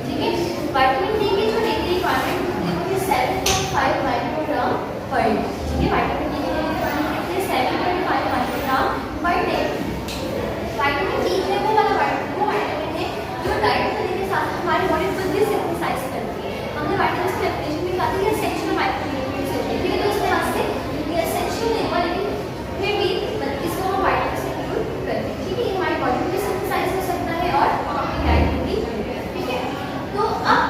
ठीक है। विटामिन डी की जो डेली रिक्वायरमेंट होती है 7.5 माइक्रोग्राम पर डे, ठीक है। विटामिन डी की रिक्वायरमेंट होती है 7.5 microgram per day. Vitamin D है वो वाला विटामिन है जो डाइट करने के साथ हमारी बॉडी खुद भी सिंथेसाइज करती है। हमने विटामिन्स की डेफिनेशन में कहा था कि एसेंशियल माइक्रोन्यूट्रिएंट्स होते हैं, ठीक है। तो इस लिहाज से एसेंशियल नहीं हुआ, लेकिन फिर भी इसको हम विटामिन्स में इंक्लूड करते हैं, ठीक है। ये हमारी बॉडी में सिंथेसाइज हो सकता है और अपनी डाइट में भी, ठीक है। तो अब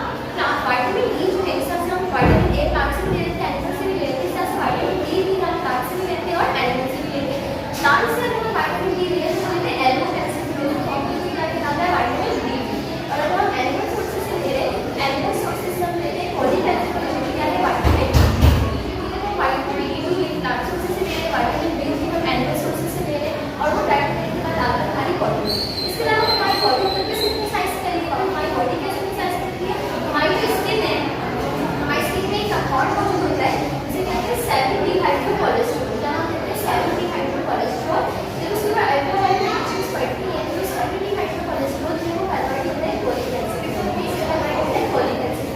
विटामिन डी जो है, इस तरह से हम विटामिन ए प्लांट से भी ले लेते हैं, एनिमल से भी ले लेते हैं, इस तरह से विटामिन डी भी हम प्लांट से भी लेते हैं और एनिमल से भी लेते हैं। प्लांट से अगर हम विटामिन डी ले तो लेते हैं एल्बो कैल्शियम फॉर्म में क्या कहलाता है, विटामिन डी। और अगर हम एनिमल सोर्सेज से ले रहे हैं, एनिमल सोर्सेज से हम लेते हैं फॉलिक एसिड, क्या है, विटामिन डी, ठीक है। तो विटामिन डी भी प्लांट सोर्सेज से ले रहे हैं, विटामिन बी भी हम एनिमल सोर्सेज से ले रहे हैं, और वो डाइट करने के बाद आकर हमारी बॉडी में, इसके अलावा हमारी बॉडी खुद भी सिंथेसाइज करेगी। और हमारी बॉडी क्या सिंथेसाइज करती है, हमारी जो स्किन है, हमारी स्किन में एक कंपाउंड मौजूद होता है जिसे कहते हैं 7-डिहाइड्रोकोलेस्टेरॉल, क्या नाम कहते हैं, 7-डिहाइड्रोकोलेस्टेरॉल। जब उसके ऊपर अल्ट्रावायलेट रिएक्शंस पड़ती हैं तो 7-डिहाइड्रोकोलेस्टेरॉल जो वो कन्वर्ट होता है फोलिक एसिड, इससे कन्वर्ट होता है फोलिक एसिड।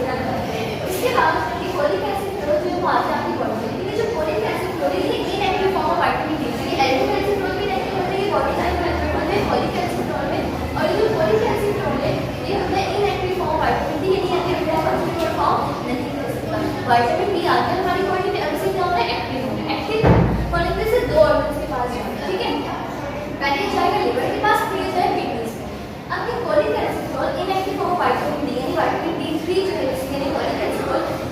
उसके बाद ये फोलिक एसिड जो है वो आता है आपकी बॉडी में, ठीक है। जो फोलिक एसिड है ये inactive form of vitamin D है, एल्बो एसिड भी इनएक्टिव होता है, ये बॉडी का कन्वर्ट होता है फोलिक एसिड में। और ये जो फोलिक एसिड है ये होता है inactive form of vitamin D, यानी एक्टिव फॉर्म नहीं कर सकता। विटामिन डी आता है हमारी बॉडी में, अब इसे क्या होता है, एक्टिव होना है। एक्टिव होने के से 2 ऑर्गन्स के पास जाता है, ठीक है। पहले जाएगा लिवर के पास, फिर जाएगा किडनीज में। अब ये folic acid inactive form of vitamin D यानी विटामिन डी3 जो है, यानी फोलिक एसिड,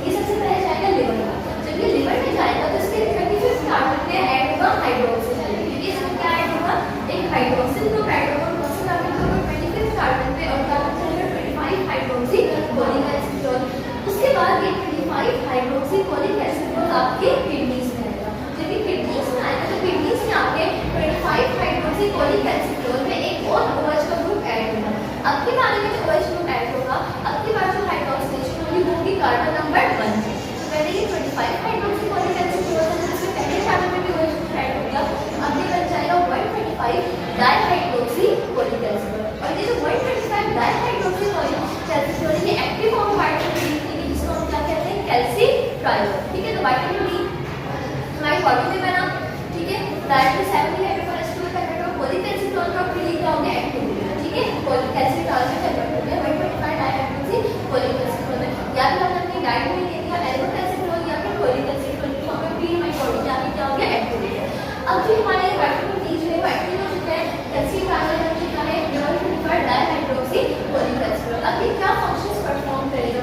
ये सबसे पहले जाएगा लिवर में। जब ये लिवर में जाएगा तो इसके 25 कार्बन पे ऐड होगा हाइड्रोक्सिल, क्योंकि इसमें क्या ऐड होगा, एक हाइड्रोक्सिल ग्रुप ऐड होगा, कौन सा कार्बन पे, 25 कार्बन पे, और कार्बन चलेगा 25 हाइड्रोक्सी फोलिक एसिड। उसके बाद ये 25 हाइड्रोक्सी फोलिक एसिड आपके किडनीज में आएगा। जब ये किडनीज में आएगा तो किडनीज में आके 25 हाइड्रोक्सी फोलिक एसिड में एक और OH का ग्रुप ऐड होगा। अब के बारे में जो OH ग्रुप ऐड होगा, अब के बाद जो हाइड्रोक्सिलेशन होगी वो होगी कार्बन नंबर 1। तो पहले ये 25 हाइड्रोक्सी फोलिक एसिड होता है, जिसमें पहले कार्बन में भी OH ग्रुप ऐड हो गया। अब ये बन जाएगा 125 डाइहाइड्रोक्सी फोलिक एसिड। और ये जो 125 डाइहाइड्रोक्सी फोलिक एसिड ये active form of vitamin D, जिसको हम क्या कहते हैं, कैल्सीट्रायोल, ठीक है। तो विटामिन डी हमारी बॉडी में बना, ठीक है, डाइट में 7-डिहाइड्रोकोलेस्टेरॉल कन्वर्ट हो फोलिक एसिड और फिर क्या हो गया, एक्टिव हो गया, ठीक है। फोलिक एसिड ट्रायोल में कन्वर्ट हो गया 125 डाइहाइड्रोक्सी फोलिक एसिड में। या फिर हमने अपनी डाइट में ले लिया एल्बो एसिड या फिर फोलिक एसिड, तो हमें भी हमारी बॉडी जाके क्या हो गया, एक्टिव हो गया। अब जो हमारे विटामिन डी जो है वो एक्टिव हो चुका है, कैल्सीट्रायोल हो चुका है, 125 डाइहाइड्रोक्सी फोलिक एसिड। अब ये क्या फंक्शंस परफॉर्म करेगा,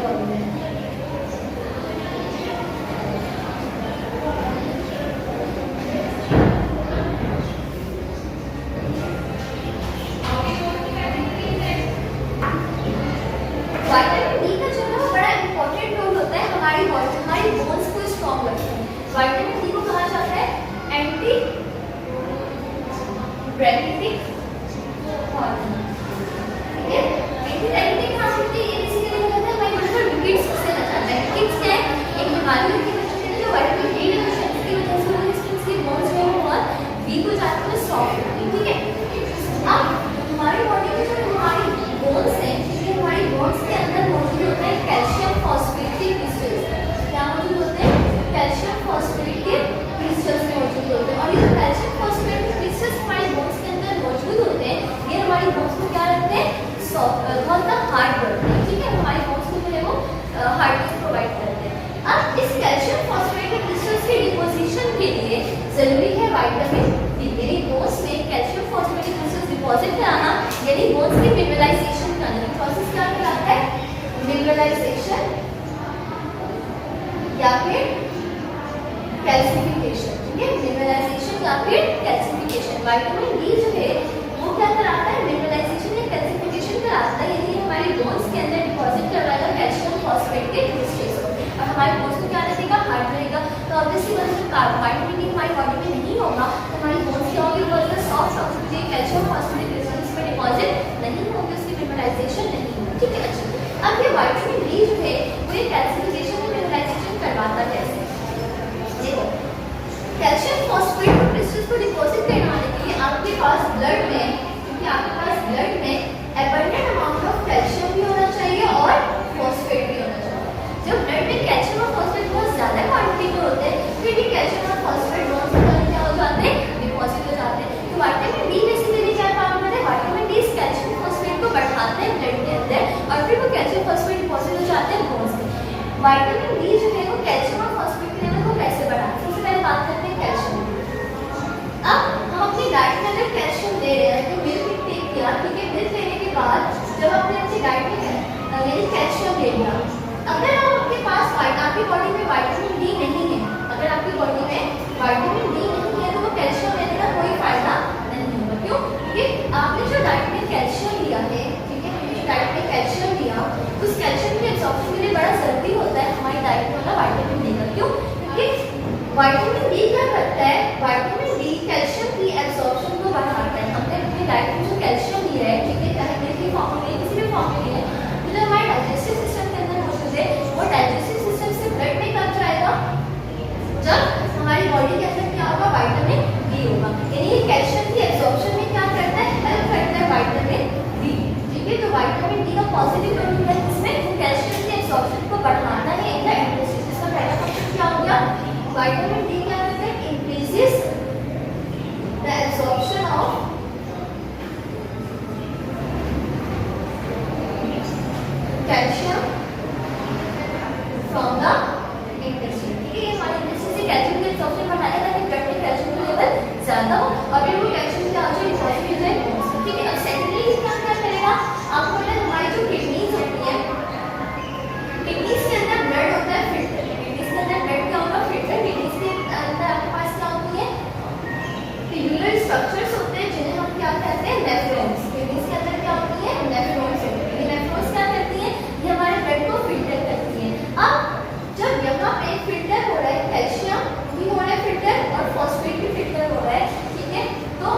विटामिन डी हमारी बॉडी में नहीं होगा तो हमारी बोन्स क्या होगी, बहुत सॉफ्ट होगी, कैल्शियम फॉस्फेट क्रिस्टल्स में डिपॉजिट नहीं होंगे, उसकी मिनरलाइजेशन नहीं होगी, ठीक है। अच्छा अब ये विटामिन डी जो है वो ये कैल्सिफिकेशन और मिनरलाइजेशन करवाता कैसे, देखो कैल्शियम फॉस्फेट क्रिस्टल्स को डिपॉजिट करवाने के लिए आपके पास ब्लड में, क्योंकि आपके पास ब्लड में एबंडेंट अमाउंट ऑफ कैल्शियम भी होना चाहिए और फॉस्फेट भी होना चाहिए। जब ब्लड में कैल्शियम और फॉस्फेट बहुत ज़्यादा क्वांटिटी में होते हैं फिर भी कैल्शियम और फॉस्फेट दोनों क्या हो जाते हैं, डिपॉजिट हो जाते हैं। तो विटामिन डी बेसिकली क्या काम करता है, विटामिन डी इस कैल्शियम फॉस्फेट को बढ़ाते हैं ब्लड के अंदर और फिर वो कैल्शियम फॉस्फेट डिपॉजिट हो जाते हैं बोन्स में। विटामिन डी जो है वो कैल्शियम और फॉस्फेट के लेवल को कैसे बढ़ाते हैं, सबसे पहले बात करते हैं कैल्शियम। अब हम अपनी डाइट में अगर कैल्शियम ले रहे हैं तो मिल्क इंटेक किया, ठीक है, मिल्क लेने के बाद जब आपने अपनी डाइट में यानी कैल्शियम ले लिया, अगर आपके पास आपकी बॉडी में विटामिन डी नहीं है, अगर आपकी बॉडी में विटामिन डी नहीं है तो वो कैल्शियम लेने का कोई फायदा नहीं होगा। क्यों, क्योंकि आपने जो डाइट में कैल्शियम लिया है, ठीक है, जो डाइट में कैल्शियम लिया उस कैल्शियम के एब्जॉर्प्शन के लिए बड़ा जरूरी होता है हमारी डाइट में वाला विटामिन डी का। क्यों, क्योंकि विटामिन डी क्या करता है, विटामिन डी कैल्शियम की एब्जॉर्प्शन को बढ़ाता है। हमने अपनी डाइट में जो कैल्शियम लिया है, ठीक है, चाहे मिल्क की फॉर्म में किसी भी फॉर्म में लिया है, तो जो हमारे डाइजेस्टिव सिस्टम के अंदर मौजूद है वो डाइजेस्टिव सिस्टम से ब्लड में कब जाएगा, जब हमारी बॉडी के अंदर क्या होगा, विटामिन डी होगा। यानी ये कैल्शियम की एब्जॉर्प्शन में क्या करता है, हेल्प करता है विटामिन डी, ठीक है। तो विटामिन डी का पॉजिटिव रोल है इसमें, वो कैल्शियम की एब्जॉर्प्शन को बढ़ाता है इन द इंटेस्टाइन। इसका पहला फंक्शन क्या हो गया, विटामिन डी क्या करता है, increases the absorption of calcium from the intestine, ठीक है। हमारे इंटेस्टाइन से कैल्शियम की एब्जॉर्प्शन बढ़ाएगा ताकि ब्लड में कैल्शियम का लेवल ज्यादा हो और फिर वो कैल्शियम क्या हो जाए, डिपॉजिट हो जाए, ठीक है। अब सेकेंडली क्या करेगा, आपको पता है हमारी जो किडनीज होती है, किडनीज के अंदर ब्लड होता है फिल्टर, किडनीज के अंदर ब्लड क्या होगा, फिल्टर। किडनीज के अंदर आपके पास क्या होती है, ट्यूबुलर स्ट्रक्चर्स होते हैं जिन्हें हम क्या कहते हैं, नेफ्रॉन्स। किडनीज के अंदर क्या होती है, नेफ्रॉन्स होती है। ये नेफ्रॉन्स क्या करती है, ये हमारे ब्लड को फिल्टर करती है। अब जब यहाँ पे फिल्टर हो रहा है, कैल्शियम भी हो रहा है फिल्टर और फॉस्फेट भी फिल्टर हो रहा है, ठीक है। तो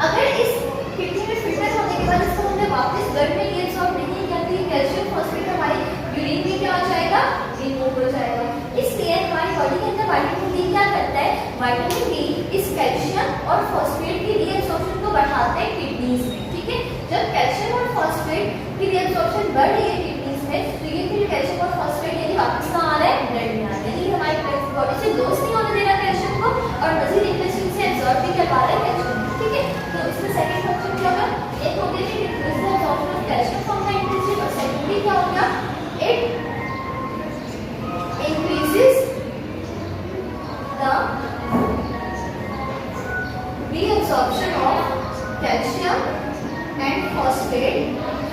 अगर इस किडनी में फिल्टर होने के बाद इसको हमने वापस ब्लड में एब्सॉर्ब नहीं किया तो ये कैल्शियम फॉस्फेट हमारी यूरिन में क्या हो जाएगा, रिमूव हो जाएगा। इसलिए हमारी बॉडी के अंदर विटामिन डी क्या करता है, विटामिन डी इस कैल्शियम और फॉस्फेट की रीएब्सॉर्प्शन को बढ़ाता है किडनीज में, ठीक है। जब कैल्शियम और फॉस्फेट की रीएब्सॉर्प्शन बढ़ रही है किडनीज में तो ये फिर कैल्शियम और फॉस्फेट यानी वापस कहाँ आ रहा है, ब्लड में आ रहा है। यानी हमारी बॉडी से लॉस नहीं होने दे रहा कैल्शियम को और मजीद इंटेस्टाइन से एब्सॉर्ब भी करवा रहा है कैल्शियम, ठीक है। तो इसमें सेकंड फंक्शन क्या होगा, एक हो गया कि decrease the absorption of calcium from the intestine और सेकेंडली क्या हो गया, it increases the reabsorption of calcium and phosphate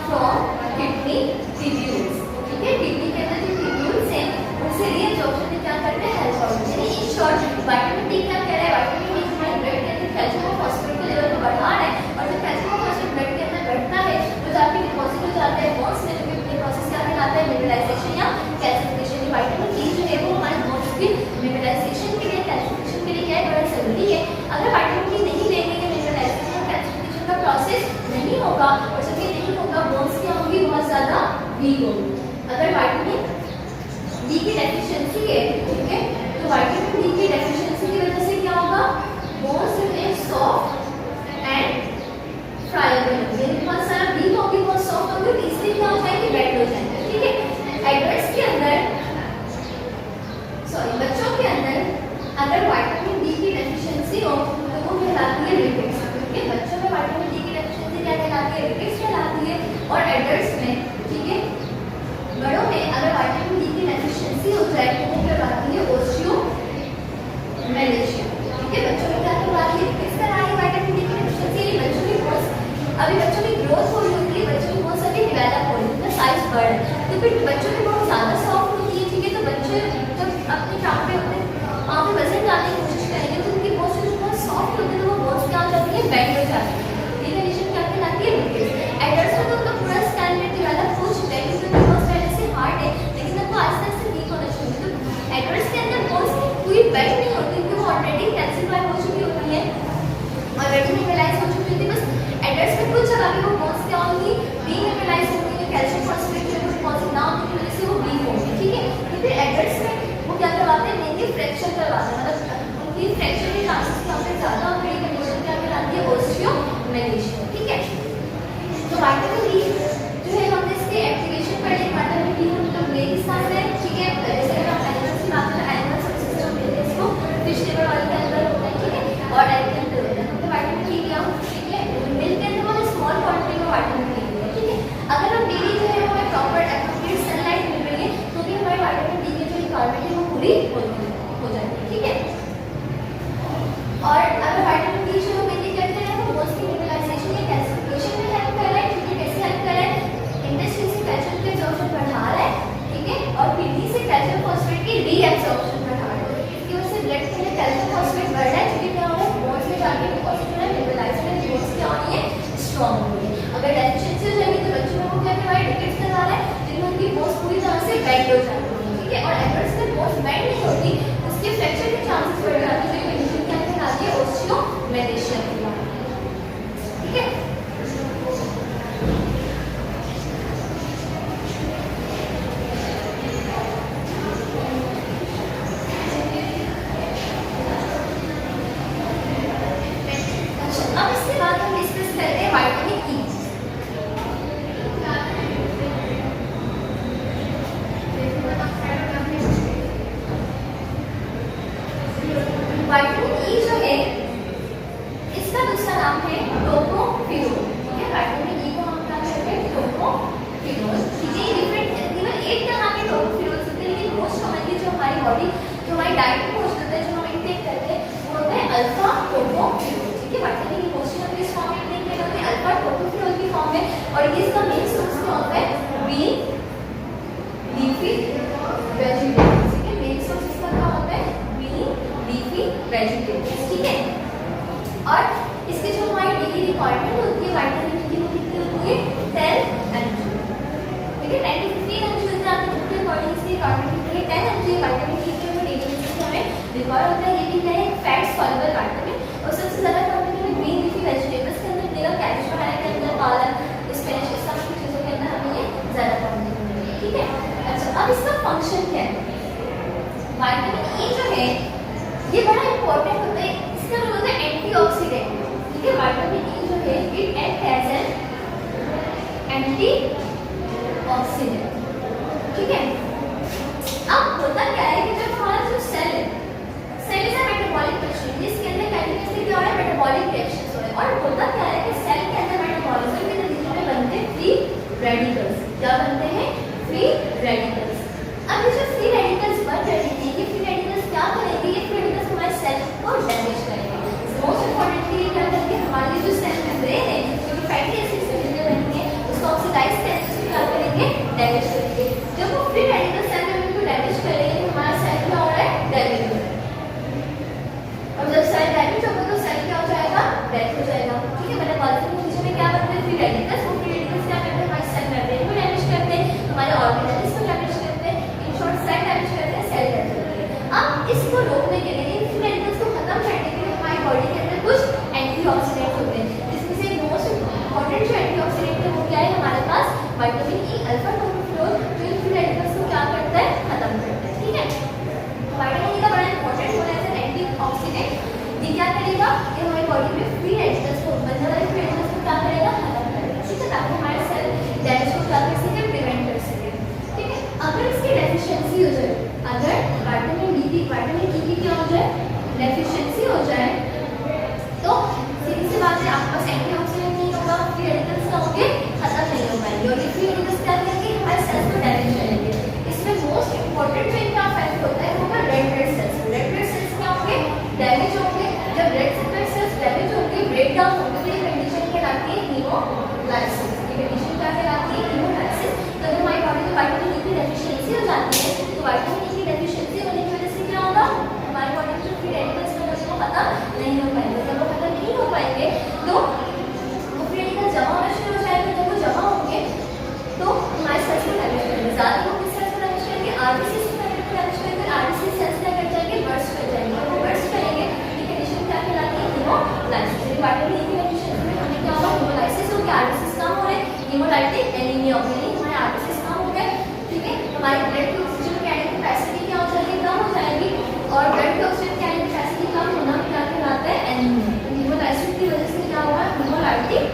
from kidney tubules, ठीक है। किडनी के अंदर जो tubules हैं उनसे reabsorption में क्या करते हैं, हेल्प करते हैं। यानी इन शॉर्ट विटामिन डी क्या कह रहा है, विटामिन डी हमारे ब्लड के अंदर कैल्शियम और फॉस्फेट के लेवल को बढ़ा रहा है और जब कैल्शियम और फॉस्फेट ब्लड के अंदर बढ़ता है तो जाके डिपॉजिट हो जाता है बोन्स में, जो कि ये प्रोसेस क्या कहलाता है, मिनरलाइजेशन या कैल्सिफिकेशन। विटामिन डी जो है वो हमारे बोन्स की मिनरलाइजेशन के लिए, कैल्सिफिकेशन के लिए क्या है, बड़ा जरूरी है। अगर विटामिन डी नहीं लेंगे तो मिनरलाइजेशन और कैल्सिफिकेशन का प्रोसेस नहीं होगा और जब ये नहीं होगा बोन्स क्या होंगी, बहुत ज्यादा वीक होगी। अगर विटामिन डी की डेफिशिएंसी है, ठीक है, तो विटामिन डी की डेफिशिएंसी की वजह से क्या होगा, bones remain soft and friable होंगे, बहुत सारा वीक होंगे, बहुत सॉफ्ट होंगे, तो इसलिए क्या हो जाएगी, बेड हो जाएंगे, ठीक है। एडल्ट्स के अंदर बच्चों के अंदर अगर विटामिन डी की डेफिशिएंसी हो तो वो कहलाती है रिकेट्स, ठीक है। बच्चों में विटामिन डी की डेफिशिएंसी क्या कहलाती है, रिकेट्स कहलाती है। और एडल्ट्स में, ठीक है, बड़ों में अगर विटामिन डी की डेफिशिएंसी हो जाए तो वो कहलाती है ओस्टियोमैलेशिया, ठीक है। बच्चों में क्या कहलाती है, रिकेट्स कहलाती है विटामिन डी की डेफिशिएंसी। यानी बच्चों की बोन्स, अभी बच्चों की ग्रोथ हो रही होती है, बच्चों की बोन्स अभी डेवलप हो रही है, उनका साइज बढ़ रहा है, तो फिर बच्चों की बोन्स ज़्यादा सॉफ्ट होती है, ठीक है। तो बच्चे जब अपने काम पे होते हैं वहाँ पे वजन डालने की कोशिश करेंगे तो उनकी बोन्स जो बहुत सॉफ्ट होती है तो वो बोन्स क्या हो जाती है, बेंड हो जाती है। ये कंडीशन क्या कहलाती है, रिकेट्स। एडल्ट्स में तो उनका पूरा स्टैंडर्ड डेवलप हो चुका है क्योंकि उनकी बोन्स पहले से हार्ड है, लेकिन उनको आहिस्ता आहिस्ता वीक होना शुरू। तो एडल्ट्स के अंदर बोन्स पूरी बेंड नहीं भी हो जाएगी, ठीक है। और अगर विटामिन डी जो हम करते हैं तो बोन्स की मिनरलाइजेशन या कैल्सिफिकेशन में हेल्प कर रहा है, ठीक है। कैसे हेल्प कर रहा है? इंटेस्टाइन से कैल्शियम के एब्जॉर्प्शन बढ़ा रहा है, ठीक है, और किडनी से कैल्शियम फॉस्फेट की रीएब्जॉर्प्शन बढ़ा रहा है। इसकी वजह से ब्लड के अंदर कैल्शियम फॉस्फेट बढ़ रहा है, जो कि क्या हो रहा है? बोन्स में जाके डिपॉजिट हो रहा है, मिनरलाइज हो रहा है, बोन्स क्या हो रही है? स्ट्रांग हो रही है। अगर डेफिशिएंसी हो जाएगी तो बच्चों को क्या करवाए? रिकेट्स करवा रहा है, जिनमें उनकी बोन्स पूरी तरह से बेंड हो जाती है, ठीक है। और एडल्ट्स में बोन्स बेंड नहीं होती, उसके फ्रैक्चर के चांसेस बढ़ जाते हैं, जो कंडीशन क्या कहलाती है? ओस्टियोमेलेशिया कहलाती है, ठीक है। अब इसके बाद हम डिस्कस करते हैं विटामिन ई। विटामिन ई जो है इसका दूसरा नाम है टोकोफेरोल, ठीक है। विटामिन ई को हम क्या कहते हैं? टोकोफेरोल, ठीक है। डिफरेंट केवल एक तरह के टोकोफेरोल होते हैं, लेकिन मोस्ट कॉमनली जो हमारी बॉडी, जो हमारी डाइट में मोस्ट होता है, जो हम इंटेक करते हैं, वो होता है अल्फा टोकोफेरोल, ठीक है। Vitamin E most of this form में इंटेक किया जाता है अल्फा टोकोफेरोल की फॉर्म में, और इसका मेन सोर्स क्या होता है? ग्रीन लीफी वेजिटेबल्स, ठीक है। मेन सोर्स इसका क्या होता है? ग्रीन लीफी वेजिटेबल्स, ठीक है। और इसके जो हमारी डेली रिक्वायरमेंट होती है विटामिन ई की, वो कितनी होती है? 10 mg, ठीक है। 10 to 15 mg होता है आपके डॉक्टर अकॉर्डिंग इसकी रिक्वायरमेंट होती है 10 mg विटामिन ई की, जो डेली बेसिस पे हमें रिक्वायर होता है। ये भी क्या है? फैट सॉल्युबल विटामिन, और सबसे ज़्यादा क्वांटिटी में ग्रीन लीफी वेजिटेबल्स के अंदर मिलेगा, कैबेज वगैरह के अंदर, पालक, स्पिनच, इस सब की चीज़ों के अंदर हमें ये ज़्यादा क्वांटिटी में मिलेगी, ठीक है। अच्छा, अब इसका फंक्शन क्या है? विटामिन ई जो है ये बड़ा इंपॉर्टेंट होता है, इसका रोल होता है एंटीऑक्सीडेंट, ठीक है। विटामिन ई जो है it act as an antioxidant, ठीक है। अब होता क्या है कि जब हमारा जो सेल है, cell is a metabolic machine, जिसके अंदर कंटीन्यूअसली क्या हो रहा है? मेटाबॉलिक रिएक्शंस हो रहे हैं। और होता क्या है कि सेल के अंदर मेटाबॉलिज्म के नतीजे में बनते हैं फ्री रेडिकल्स। क्या बनते हैं? Free radicals. अब ये जो फ्री रेडिकल्स बन रहे हैं, ये फ्री रेडिकल्स क्या करेंगे? ये फ्री रेडिकल्स हमारे सेल को डैमेज करेंगे। मोस्ट इंपॉर्टेंटली ये क्या करेंगे? हमारी जो सेल मेम्ब्रेन है, जो कि फैटी एसिड से मिलकर बनी है, उसको ऑक्सीडाइज करके उसको क्या करेंगे? डैमेज करेंगे। जब वो फ्री रेडिकल सेल मेम्ब्रेन को डैमेज करेंगे तो हमारा सेल क्या हो रहा है? डैमेज हो रहा है। और जब सेल डैमेज होगा तो सेल क्या हो जाएगा? डेथ हो जाएगा, ठीक है। मेटाबॉलिज्म के बीच में क्या बनते हैं? Free radicals. वो फ्री रेडिकल्स क्या करते हैं? हमारे सेल मेम्ब्रेन को डैमेज करते हैं, हमारे ऑर्गेनेल्स को डैमेज करते हैं, इन शॉर्ट सेल डैमेज करते हैं, सेल डेथ होती है। अब इसको रोकने के लिए, इन फ्री रेडिकल्स को खत्म करने के लिए हमारी बॉडी के अंदर कुछ एंटीऑक्सीडेंट होते हैं, जिसमें से मोस्ट इंपॉर्टेंट जो एंटीऑक्सीडेंट है वो क्या है हमारे पास? विटामिन ई अल्फा टोकोफेरोल, जो इन फ्री रेडिकल्स को क्या करता है? खत्म करता है, ठीक है। विटामिन ई का बड़ा इंपॉर्टेंट रोल है एज एंटीऑक्सीडेंट। ये क्या करेगा? ये हमारी बॉडी में फ्री रेडिकल्स को, बनने वाले फ्री रेडिकल्स को क्या करेगा? खत्म करेगा, ठीक है, ताकि हमारे सेल डैमेज को क्या कर सके? प्रिवेंट कर सके, ठीक है। अगर इसकी डेफिशिएंसी हो जाए, अगर विटामिन डी की क्या हो जाए? डेफिशिएंसी हो जाए, तो सीधी सी बात है आपके पास एंटीऑक्सीडेंट नहीं होगा, फ्री रेडिकल्स क्या होंगे? खत्म नहीं हो पाएंगे, और ये फ्री रेडिकल्स क्या करेंगे? हमारे सेल्स को डैमेज करेंगे। इसमें मोस्ट इंपॉर्टेंट जो इनका इफेक्ट होता है वो होगा red blood cells. Red blood cells क्या होंगे? डैमेज होंगे। जब रेड ब्लड सेल्स डैमेज होंगे, ब्रेक डाउन होंगे, तो ये कंडीशन कहलाती है हीमोलाइसिस। ये कंडीशन क्या कहलाती है? हीमोलाइसिस। तो जब हमारी बॉडी में विटामिन ई की डेफिशिएंसी हो जाती है, तो विटामिन ई की डेफिशिएंसी होने की वजह से क्या होगा? हमारी बॉडी में जो फ्री रेडिकल्स हैं वो खत्म नहीं हो पाएंगे। जब वो खत्म नहीं हो पाएंगे तो वो फ्री रेडिकल्स जमा होना शुरू हो जाएंगे। जब वो जमा होंगे तो हमारे सेल्स को डैमेज करेंगे। ज़्यादा वो किस सेल्स को डैमेज करेंगे? आरबीसी को डैमेज करेंगे। आरबीसी सेल्स क्या कर जाएंगे? बर्स्ट कर जाएंगे। और वो बर्स्ट करेंगे, ये कंडीशन क्या कहलाती है? हीमोलाइसिस। विटामिन ई की डेफिशिएंसी में हमें क्या होगा? हीमोलाइसिस हो गया, आरबीसी कम हो रहे, हीमोलाइटिक एनीमिया हो गई, हमारे आरबीसी कम हो गए, ठीक है। हमारी ब्लड की ऑक्सीजन कैरिंग कैपेसिटी क्या हो जाएगी? कम हो जाएगी, और ब्लड की ऑक्सीजन कैरिंग कैपेसिटी कम होना क्या कहलाता है? एनीमिया। हीमोलाइसिस की वजह से क्या होगा? हीमोलाइटिक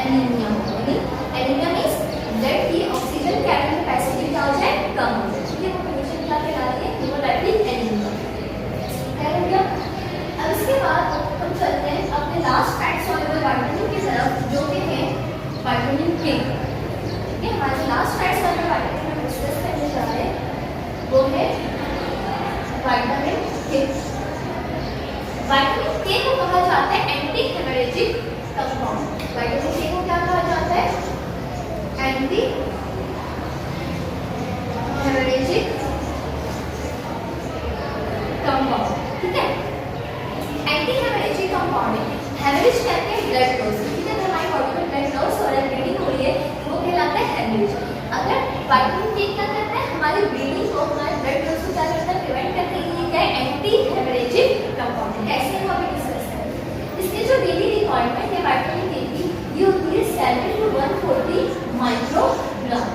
एनीमिया होगी। एनीमिया मींस ब्लड की ऑक्सीजन कैरिंग कैपेसिटी क्या हो जाए? कम हो जाए, ठीक है। वो कंडीशन क्या कहलाती है? Haemolytic anaemia. अब इसके बाद हम चलते हैं अपने लास्ट फैट सॉल्युबल विटामिन की तरफ, जो कि है विटामिन के, ठीक है। हमारे लास्ट फैट सॉल्युबल विटामिन हम डिस्कस करने जा रहे हैं वो है हेमरेज। अगर विटामिन के क्या करता है, हमारी ब्लीडिंग को, हमारे ब्लड फ्लो को क्या करता है, प्रिवेंट करने के लिए क्या है, एंटी हेमरेजिक कंपाउंड है। ऐसे हम अभी डिस्कस करेंगे। इसकी जो डेली रिक्वायरमेंट है विटामिन के की, ये होती है 70 to 140 माइक्रोग्राम।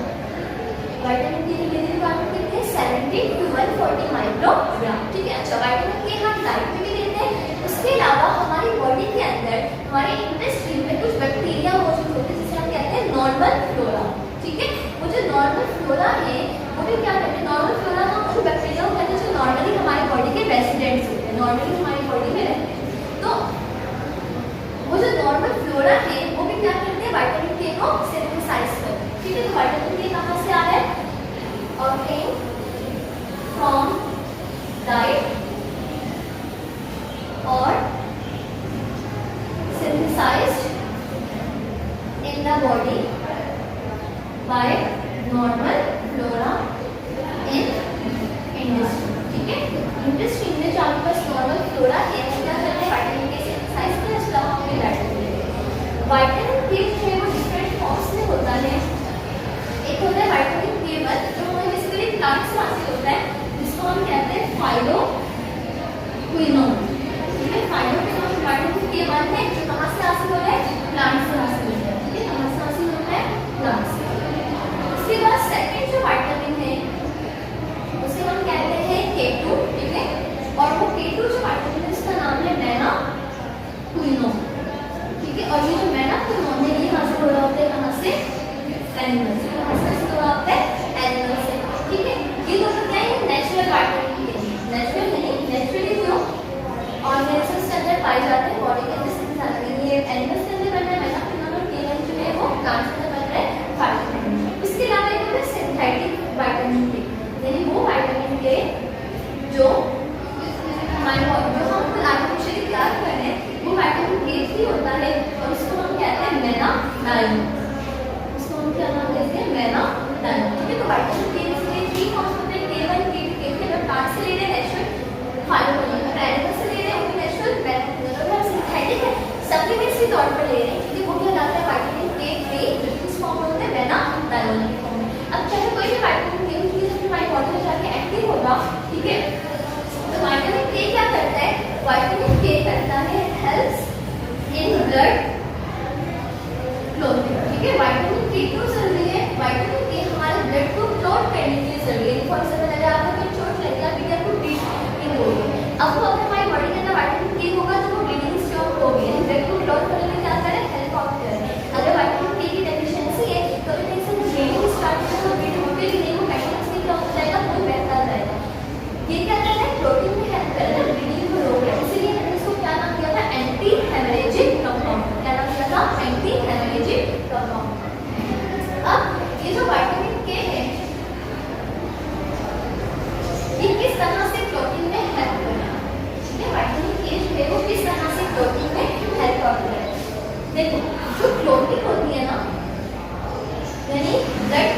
विटामिन के की डेली रिक्वायरमेंट कितनी है, 70 to 140 माइक्रोग्राम। ठीक है। अच्छा, विटामिन के हम डाइट में भी लेते हैं। उसके अलावा हमारी बॉडी के अंदर, हमारे इंटेस्टाइन में कुछ बैक्टीरिया मौजूद होते हैं जिसे हम कहते हैं नॉर्मल फ्लोरा। ठीक है। वो जो नॉर्मल फ्लोरा है वो भी क्या करते हैं, नॉर्मल फ्लोरा का कुछ बैक्टीरिया कहते हैं जो नॉर्मली हमारी बॉडी के रेजिडेंट्स होते हैं, नॉर्मली हमारी बॉडी में रहते हैं। तो वो जो नॉर्मल फ्लोरा है वो भी क्या करते हैं, विटामिन के को सिंथेसाइज करते हैं। ठीक है। तो विटामिन के कहाँ से आ रहा है, obtained from diet or synthesized in the body by normal flora in intestine। ठीक है। इंटेस्टाइन में जो आपके पास नॉर्मल फ्लोरा है वो क्या करते हैं, विटामिन के सिंथेसाइज करते हैं। इसका हम विटामिन के जो है वो डिफरेंट फॉर्म्स में होता है। एक होता है विटामिन के1 जो हमें बेसिकली प्लांट से हासिल होता है, जिसको हम कहते हैं फाइलोक्विनोन। ठीक है। फाइलोक्विनोन विटामिन के1 है जो कहाँ से हासिल होता है, प्लांट से हासिल होता है। ठीक है। कहाँ से हासिल होता है, प्लांट से। उसके बाद सेकंड जो विटामिन है उसे हम कहते हैं K2। ठीक है। और वो K2 जो विटामिन है उसका नाम है मेनाक्विनोन। ठीक है। और ये जो मेनाक्विनोन है ये हासिल हो रहा होता है कहाँ से, एनिमल से। कहाँ से हासिल हो रहा होता है, एनिमल से। ठीक है। ये दोनों क्या है, नेचुरल विटामिन है, नेचुरल नहीं, नेचुरली जो ऑर्गेनिजम्स के अंदर पाए जाते हैं, बॉडी के अंदर सिंथेसाइज करते हैं। ये एनिमल्स के अंदर बन रहा है मेनाक्विनोन, और K1 जो है वो प्लांट्स के अंदर बन रहा है विटामिन। इसके अलावा एक होता है सिंथेटिक विटामिन के, यानी वो विटामिन के जो हमारे जो हम आर्टिफिशियली तैयार कर रहे हैं वो विटामिन के ही होता है, और उसको हम कहते हैं मेनाडाइन। उसको हम क्या नाम देते हैं, मेनाडाइन। ठीक है। तो विटामिन के इसके 3 फॉर्म्स होते हैं, K1 K2 K3। अगर प्लांट से ले रहे हैं नेचुरल फाइलोक्विनोन, अगर एनिमल से ले रहे हैं वो नेचुरल मेनाक्विनोन, अगर हम सिंथेटिक है सप्लीमेंट्स के तौर पर ले रहे हैं क्योंकि वो क्या लाता है विटामिन K3 जो किस फॉर्म में होता है, मेनाडाइन के फॉर्म में। अब चाहे कोई भी विटामिन के की जब हमारी बॉडी में जाके एक्टिव होगा, ठीक है, तो विटामिन के क्या करता है, विटामिन के करता है हेल्प्स इन ब्लड क्लॉटिंग। ठीक है। विटामिन के क्यों जरूरी है, विटामिन के हमारे ब्लड को क्लॉट करने के लिए जरूरी है। फॉर एग्जांपल अगर आपको कोई चोट लगी या फिर आपको ब्लीडिंग हो गई, अब वो अगर हमारी बॉडी के अंदर विटामिन के होगा तो वो ब्लीडिंग स्टॉप होगी, यानी ब्लड को क्लॉट करने में क्या करे, हेल्प आउट करे। अगर विटामिन के की डेफिशिएंसी है तो अगर इससे ब्लीडिंग स्टार्ट हो तो ब्लीडिंग होगी कि नहीं, वो मैकेनिज्म क्या हो जाएगा, वो बहता जाएगा। ये क्या करता है, प्रोटीन में हेल्प करता है, ब्लीडिंग को रोक है। इसीलिए हमने इसको क्या नाम दिया था, एंटी हेमरेजिक कंपाउंड। क्या नाम दिया था, एंटी हेमरेजिक कंपाउंड। अब ये जो विटामिन के है ये किस तरह से प्रोटीन में हेल्प करता है। ठीक है। विटामिन के जो है वो किस तरह से प्रोटीन में हेल्प करता है। देखो जो क्लोटिंग होती है ना, यानी ब्लड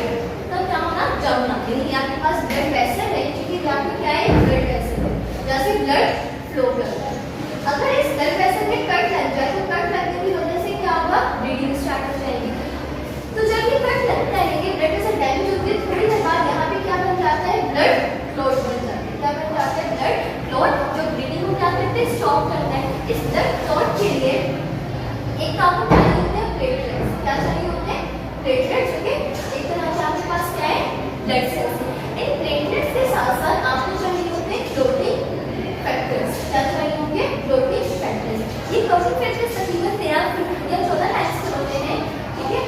का क्या होना, जमना, यानी आपके पास ब्लड वेसल है, क्योंकि यहाँ पे क्या है, ब्लड वेसल है, जैसे ब्लड फ्लो करता है। अगर इस ब्लड वेसल में कट लग जाए तो कट लगने की वजह से क्या होगा, ब्लीडिंग स्टार्ट हो जाएगी। तो जब ये कट लगता है, ये ब्लड वेसल डैमेज होती है, थोड़ी देर बाद यहाँ पे क्या बन जाता है, ब्लड क्लॉट बन जाता है। क्या बन जाता है, ब्लड क्लॉट, जो ब्लीडिंग को क्या करते हैं, स्टॉप करता है। इस ब्लड क्लॉट के लिए एक आपको चाहिए होते हैं प्लेटलेट्स। क्या चाहिए होते हैं, प्लेटलेट्स। ओके। एक तरह से आपके पास क्या है, ब्लड सेल्स। इन प्लेटलेट्स के साथ साथ आपको चाहिए होते हैं क्लोटिंग फैक्टर्स। क्या चाहिए होंगे, क्लोटिंग फैक्टर्स। ये क्लोटिंग फैक्टर्स तकरीबन 13 या 14 टाइप्स के होते हैं। ठीक है।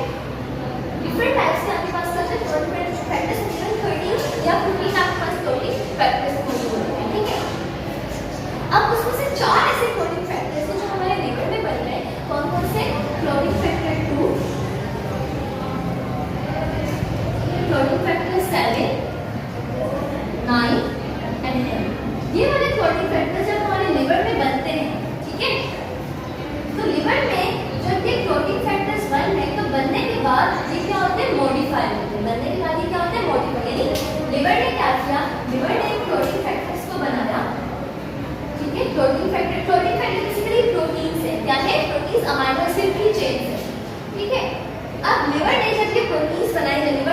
डिफरेंट टाइप्स के आपके पास क्लोटिंग फैक्टर्स तकरीबन 13 या 15 आपके पास क्लोटिंग फैक्टर्स मौजूद होते हैं। ठीक है। अब उसमें से 4 ऐसे क्लोटिंग फैक्टर्स हैं जो हमारे लिवर में बन रहे हैं। कौन कौन से, clotting factor 2, clotting factor 7, 9 and 10। ये वाले क्लोटिंग फैक्टर जब हमारे लिवर में बनते हैं, ठीक है, तो लिवर में जब ये क्लोटिंग फैक्टर्स बन रहे हैं तो बनने के बाद ये क्या होते हैं, मॉडिफाई होते हैं। बनने के बाद ये क्या होते हैं, मॉडिफाई, यानी लिवर ने क्या किया, लिवर ने क्लोटिंग फैक्टर्स को बनाया। ठीक है। क्लोटिंग फैक्टर बेसिकली प्रोटीन है, क्या है, प्रोटीन अमीनो एसिड की चेन है। ठीक है। अब लिवर ने जब ये प्रोटीन्स बनाए, जब लिवर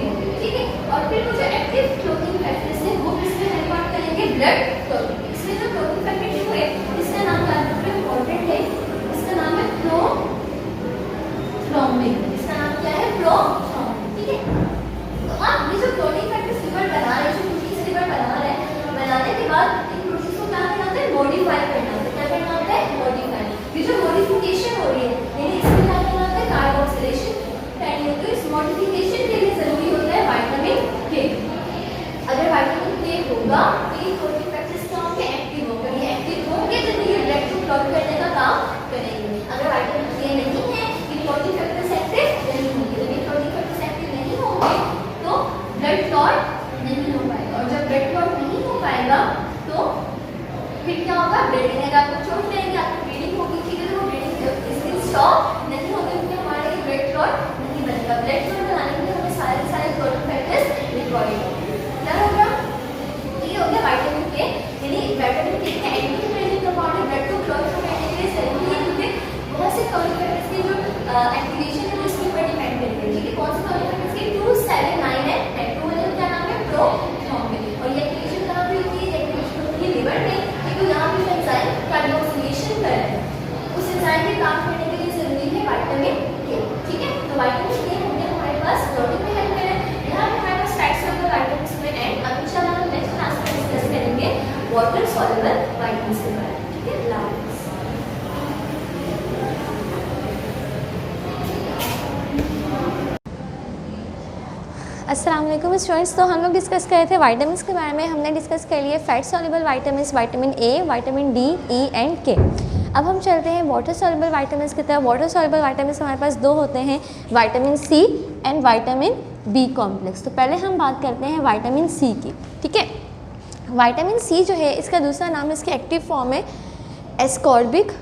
होंगे, ठीक है। और फिर वो जो एक्टिव क्लोथिंग फैक्टर्स है वो किसमें हेल्प आउट करेंगे, ब्लड क्लोथिंग। इसमें जो क्लोथिंग फैक्टर जो है इसका नाम काफी इंपॉर्टेंट है, इसका नाम है प्रोथ्रोम्बिन। इसका नाम क्या है, प्रोथ्रोम्बिन, ठीक है। तो अब ये जो क्लोथिंग फैक्टर्स लिवर बना रहे हैं, जो प्रोटीन से लिवर बना रहे हैं, बनाने के बाद इन प्रोटीन को क्या करना होता है, मॉडिफाई करना होता है। क्या करना होता है, मॉडिफाई। ये जो मॉडिफिकेशन हो रही है यानी इसमें क्या करना होता है, कार्बोक्सिलेशन करनी होती है। इस मॉडिफिकेशन के लिए जरूरी होता है विटामिन के। अगर विटामिन के होगा तो ये क्लोथिंग फैक्टर्स क्या होंगे, एक्टिव होंगे। ये एक्टिव होंगे तो ये ब्लड को क्लॉट करने का काम करेंगे। अगर विटामिन के नहीं है, ये क्लोथिंग फैक्टर्स एक्टिव नहीं होंगे। जब ये क्लोथिंग फैक्टर्स एक्टिव नहीं होंगे तो ब्लड क्लॉट नहीं हो पाएगा, और जब ब्लड क्लॉट नहीं हो पाएगा तो फिर क्या होगा, ब्लीडिंग है, आपको चोट लगेगी, आपको ब्लीडिंग होगी, ठीक है। तो वो ब्लीडिंग इसलिए स्टॉप नहीं होगी क्योंकि हमारे ब्लड क्लॉट नहीं बनेगा। ब्लड क्लॉट बनाने के लिए हमें सारे क्लोथिंग फैक्टर्स रिक्वायर्ड होंगे। क्या होगा, ये हो गया विटामिन के। यानी विटामिन के एंटीऑक्सीडेंट कंपाउंड है, ब्लड को क्लॉट करने के लिए जरूरी है क्योंकि बहुत से क्लोथिंग फैक्टर्स की जो एक्टिवेशन है वो इसके ऊपर डिपेंड करती है, ठीक है। कौन से क्लोथिंग फैक्टर्स की, 2, 7, 9 है। 2 वाले का क्या नाम है, प्रोथ्रोम्बिन। और ये एक्टिवेशन कहाँ पे होती है, एक्टिवेशन होती है लिवर में, क्योंकि यहाँ पे एंजाइम कार्बोक्सिलेशन कर रहे हैं। उस एंजाइम के काम करने के लिए जरूरी है विटामिन के, ठीक है। तो विटामिन के होंगे हमारे पास क्लोथिंग में हेल्प करें। यहाँ पे हमारे पास फैट सॉल्युबल विटामिन्स में एंड अब इंशाल्लाह हम नेक्स्ट क्लास में डिस्कस करेंगे वाटर सॉल्युबल विटामिन्स के बारे में, ठीक है। अस्सलाम वालेकुम स्टूडेंट्स। तो हम लोग डिस्कस कर रहे थे विटामिन्स के बारे में। हमने डिस्कस कर लिए fat soluble vitamins, vitamin A, vitamin D, E and के। अब हम चलते हैं वाटर सॉल्युबल विटामिन्स की तरफ। वाटर सॉल्युबल विटामिन्स हमारे पास दो होते हैं, vitamin C and vitamin B complex. तो पहले हम बात करते हैं विटामिन सी की, ठीक है। विटामिन सी जो है इसका दूसरा नाम, इसकी एक्टिव फॉर्म है एस्कॉर्बिक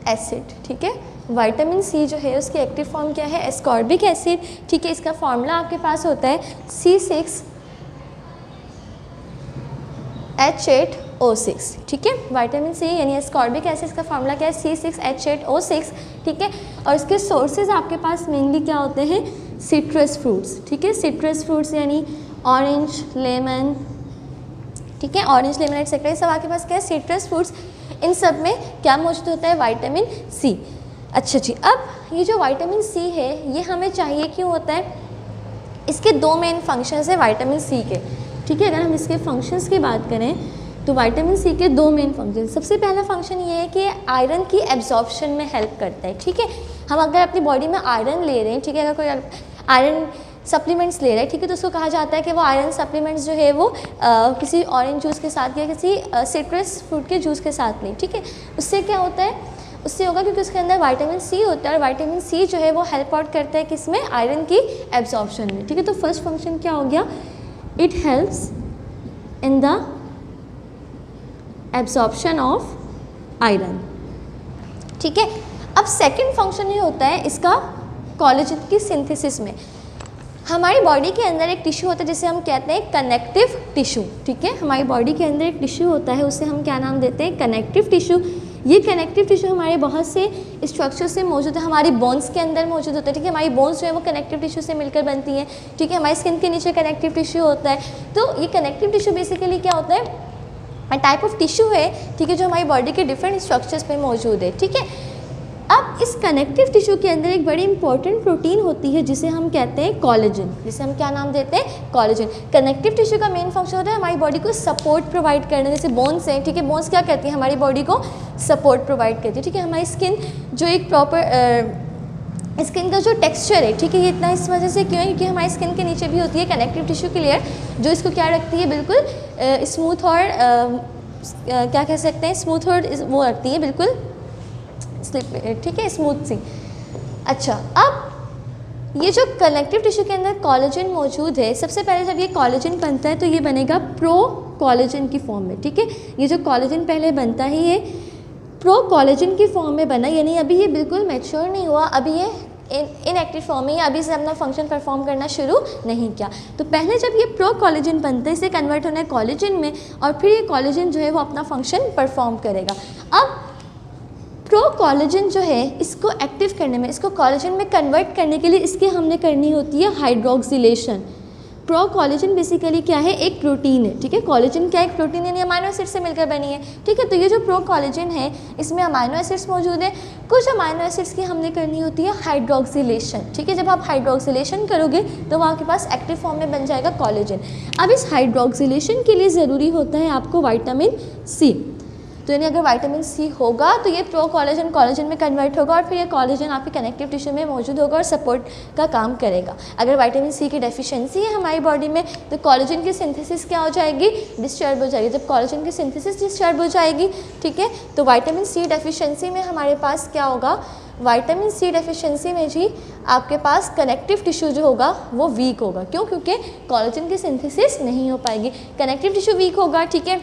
एसिड, ठीक है। विटामिन सी जो है उसकी एक्टिव फॉर्म क्या है, एस्कॉर्बिक एसिड, ठीक है। इसका फॉर्मूला आपके पास होता है C6H8O6, ठीक है। विटामिन सी यानी एस्कॉर्बिक एसिड का फॉर्मूला क्या है, C6H8O6, ठीक है। और इसके सोर्सेज आपके पास मेनली क्या होते हैं, सिट्रस फ्रूट्स, ठीक है। सिट्रस फ्रूट्स यानी ऑरेंज, लेमन, ठीक है, ऑरेंज, लेमन एक्सेट्रा, ये सब आपके पास क्या है, सिट्रस फ्रूट्स। इन सब में क्या मौजूद होता है, विटामिन सी। अच्छा जी, अब ये जो विटामिन सी है ये हमें चाहिए क्यों होता है, इसके दो मेन फंक्शंस है विटामिन सी के, ठीक है। अगर हम इसके फंक्शंस की बात करें तो विटामिन सी के दो मेन फंक्शन। सबसे पहला फंक्शन ये है कि आयरन की एब्जॉर्प्शन में हेल्प करता है, ठीक है। हम अगर अपनी बॉडी में आयरन ले रहे हैं, ठीक है, अगर कोई आयरन सप्लीमेंट्स ले रहा है, ठीक है, तो उसको कहा जाता है कि वो आयरन सप्लीमेंट्स जो है वो किसी ऑरेंज जूस के साथ या किसी सिट्रस फ्रूट के जूस के साथ लें, ठीक है। उससे क्या होता है, उससे होगा क्योंकि उसके अंदर विटामिन सी होता है और विटामिन सी जो है वो हेल्प आउट करता है किसमें, आयरन की एब्जॉर्प्शन में, ठीक है। तो फर्स्ट फंक्शन क्या हो गया, it helps in the absorption of iron, ठीक है। अब सेकंड फंक्शन ये होता है इसका कोलेजन की सिंथेसिस में। हमारी बॉडी के अंदर एक टिश्यू होता है जिसे हम कहते हैं कनेक्टिव टिश्यू, ठीक है। हमारी बॉडी के अंदर एक टिश्यू होता है, उसे हम क्या नाम देते हैं, कनेक्टिव टिश्यू। ये कनेक्टिव टिश्यू हमारे बहुत से स्ट्रक्चर से मौजूद है, हमारी बोन्स के अंदर मौजूद होता है, ठीक है। हमारी बोन्स जो है वो कनेक्टिव टिश्यू से मिलकर बनती हैं, ठीक है। हमारी स्किन के नीचे कनेक्टिव टिश्यू होता है। तो ये कनेक्टिव टिश्यू बेसिकली क्या होता है, टाइप ऑफ टिश्यू है, ठीक है, जो हमारी बॉडी के डिफरेंट स्ट्रक्चर्स पे मौजूद है, ठीक है। अब इस कनेक्टिव टिश्यू के अंदर एक बड़ी इंपॉर्टेंट प्रोटीन होती है जिसे हम कहते हैं कोलेजन, जिसे हम क्या नाम देते हैं, कोलेजन। कनेक्टिव टिश्यू का मेन फंक्शन होता है हमारी बॉडी को सपोर्ट प्रोवाइड करना। जैसे बोन्स हैं, ठीक है, बोन्स क्या करती है, हमारी बॉडी को सपोर्ट प्रोवाइड करती है, ठीक है। हमारी स्किन जो एक प्रॉपर स्किन का जो टेक्सचर है, ठीक है, ये इतना इस वजह से क्यों है क्योंकि हमारी स्किन के नीचे भी होती है कनेक्टिव टिश्यू की लेयर जो इसको क्या रखती है, बिल्कुल स्मूथ और क्या कह सकते हैं, स्मूथ और वो रखती है बिल्कुल स्लिप, ठीक है, स्मूथ सी। अच्छा, अब ये जो कनेक्टिव टिश्यू के अंदर कोलेजन मौजूद है, सबसे पहले जब ये कोलेजन बनता है तो ये बनेगा प्रो कोलेजन की फॉर्म में, ठीक है। ये जो कोलेजन पहले बनता ही है प्रो कोलेजन की फॉर्म में बना, यानी अभी ये बिल्कुल मैच्योर नहीं हुआ, अभी ये इनएक्टिव फॉर्म में, अभी से अपना फंक्शन परफॉर्म करना शुरू नहीं किया। तो पहले जब ये प्रो कोलेजन बनता है इसे कन्वर्ट होना है कोलेजन में और फिर ये कोलेजन जो है वो अपना फंक्शन परफॉर्म करेगा। अब प्रो कोलेजन जो है इसको एक्टिव करने में, इसको कोलेजन में कन्वर्ट करने के लिए इसकी हमने करनी होती है हाइड्रोक्सिलेशन, प्रो कोलेजन बेसिकली क्या है, एक प्रोटीन है, ठीक है। कोलेजन क्या है, एक प्रोटीन है, अमाइनो एसिड से मिलकर बनी है, ठीक है। तो ये जो प्रो कोलेजन है इसमें अमाइनो एसिड्स मौजूद है। कुछ अमाइनो एसिड्स की हमने करनी होती है हाइड्रोक्सिलेशन, ठीक है। जब आप हाइड्रोक्सिलेशन करोगे तो आपके पास एक्टिव फॉर्म में बन जाएगा कोलेजन। अब इस हाइड्रोक्सिलेशन के लिए ज़रूरी होता है आपको विटामिन सी। तो यानी अगर विटामिन सी होगा तो ये प्रो कोलेजन कोलेजन में कन्वर्ट होगा और फिर ये कोलेजन आपके कनेक्टिव टिश्यू में मौजूद होगा और सपोर्ट का काम करेगा। अगर विटामिन सी की डेफिशिएंसी है हमारी बॉडी में तो कोलेजन की सिंथेसिस क्या हो जाएगी, डिस्टर्ब हो जाएगी। जब कोलेजन की सिंथेसिस डिस्टर्ब हो जाएगी, ठीक है, तो विटामिन सी डेफिशिएंसी में हमारे पास क्या होगा, विटामिन सी डेफिशिएंसी में जी आपके पास कनेक्टिव टिश्यू जो होगा वो वीक होगा। क्यों? क्योंकि कोलेजन की सिंथेसिस नहीं हो पाएगी, कनेक्टिव टिश्यू वीक होगा, ठीक है।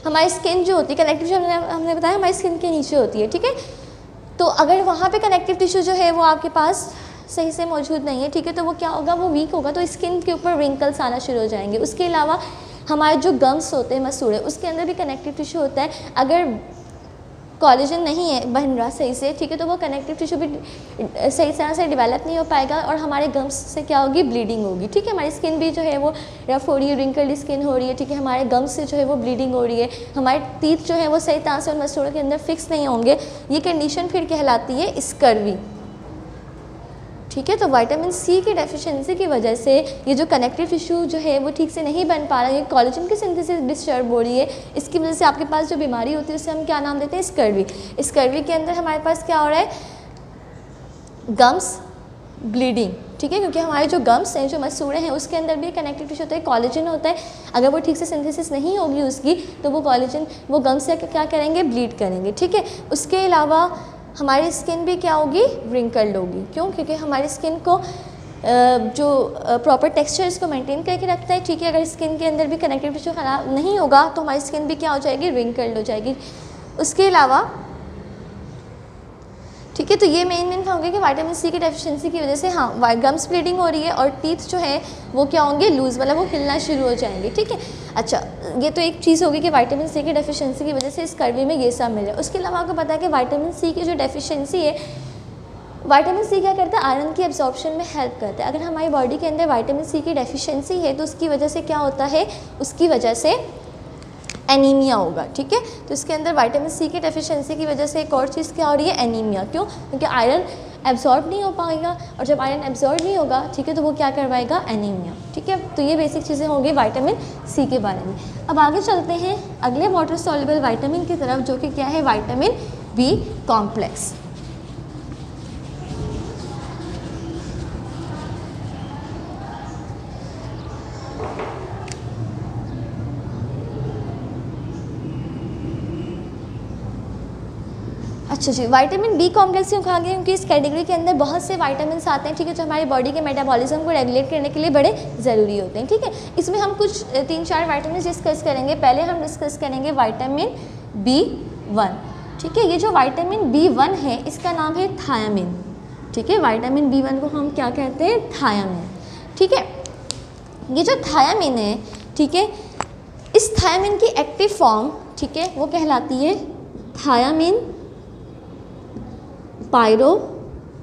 हमारी स्किन जो होती है, कनेक्टिव टिश्यू हमने बताया हमारी स्किन के नीचे होती है, ठीक है। तो अगर वहाँ पे कनेक्टिव टिश्यू जो है वो आपके पास सही से मौजूद नहीं है, ठीक है, तो वो क्या होगा, वो वीक होगा, तो स्किन के ऊपर रिंकल्स आना शुरू हो जाएंगे। उसके अलावा हमारे जो गम्स होते हैं, मसूड़े, उसके अंदर भी कनेक्टिव टिश्यू होता है। अगर कोलेजन नहीं है बन रहा सही से, ठीक है, तो वो कनेक्टिव टिश्यू भी सही तरह से डेवलप नहीं हो पाएगा और हमारे गम्स से क्या होगी, ब्लीडिंग होगी, ठीक है। हमारी स्किन भी जो है वो रफ हो रही है, रिंकल्ड स्किन हो रही है, ठीक है। हमारे गम्स से जो है वो ब्लीडिंग हो रही है, हमारे टीथ जो है वो सही तरह से उन मसूड़ों के अंदर फिक्स नहीं होंगे। ये कंडीशन फिर कहलाती है स्कर्वी, ठीक है। तो विटामिन सी की डेफिशिएंसी की वजह से ये जो कनेक्टिव टिश्यू जो है वो ठीक से नहीं बन पा रहा है, ये कोलेजन की सिंथेसिस डिस्टर्ब हो रही है, इसकी वजह से आपके पास जो बीमारी होती है उसे हम क्या नाम देते हैं, स्कर्वी। स्कर्वी के अंदर हमारे पास क्या हो रहा है, गम्स ब्लीडिंग, ठीक है, क्योंकि हमारे जो गम्स हैं, जो मसूड़े हैं, उसके अंदर भी कनेक्टिव टिश्यू होता है, कोलेजन होता है। अगर वो ठीक से सिंथेसिस नहीं होगी उसकी तो वो कोलेजन वो गम्स से क्या करेंगे, ब्लीड करेंगे, ठीक है। उसके अलावा हमारी स्किन भी क्या होगी, रिंकल्ड होगी। क्यों? क्योंकि हमारी स्किन को जो प्रॉपर टेक्सचर इसको मेंटेन करके रखता है, ठीक है। अगर स्किन के अंदर भी कनेक्टिव टिश्यू खराब नहीं होगा तो हमारी स्किन भी क्या हो जाएगी, रिंकल्ड हो जाएगी। उसके अलावा, ठीक है, तो ये मेन होंगे कि विटामिन सी की डेफिशिएंसी की वजह से हाँ गम्स ब्लीडिंग हो रही है और टीथ जो है वो क्या होंगे, लूज़, मतलब वो हिलना शुरू हो जाएंगे, ठीक है। अच्छा, ये तो एक चीज़ होगी कि विटामिन सी की डेफिशिएंसी की वजह से स्कर्वी में ये सब मिले। उसके अलावा आपको पता है कि विटामिन सी की जो डेफिशिएंसी है, विटामिन सी क्या करता है, आयरन की एब्जॉर्प्शन में हेल्प करता है। अगर हमारी बॉडी के अंदर विटामिन सी की डेफिशिएंसी है तो उसकी वजह से क्या होता है, उसकी वजह से एनीमिया होगा, ठीक है। तो इसके अंदर विटामिन सी की डेफिशिएंसी की वजह से एक और चीज़ क्या हो रही है, एनीमिया। क्यों? क्योंकि आयरन एब्जॉर्ब नहीं हो पाएगा और जब आयरन एब्जॉर्ब नहीं होगा, ठीक है, तो वो क्या करवाएगा, एनीमिया, ठीक है। तो ये बेसिक चीज़ें होंगी विटामिन सी के बारे में। अब आगे चलते हैं अगले वाटर सॉल्युबल विटामिन की तरफ, जो कि क्या है, विटामिन बी कॉम्प्लेक्स। अच्छा जी, विटामिन बी कॉम्प्लेक्स क्यों कहा गया, क्योंकि इस कैटेगरी के अंदर बहुत से विटामिन आते हैं, ठीक है, जो हमारी बॉडी के मेटाबॉलिज्म को रेगुलेट करने के लिए बड़े ज़रूरी होते हैं, ठीक है। इसमें हम कुछ 3-4 विटामिन डिस्कस करेंगे। पहले हम डिस्कस करेंगे विटामिन B1, ठीक है। ये जो विटामिन B1 है इसका नाम है थायामिन, ठीक है। विटामिन B1 को हम क्या कहते हैं, थायामिन, ठीक है। ये जो थायामिन है, ठीक है, इस थायामिन की एक्टिव फॉर्म, ठीक है, वो कहलाती है थायामिन पायरोफॉस्फेट।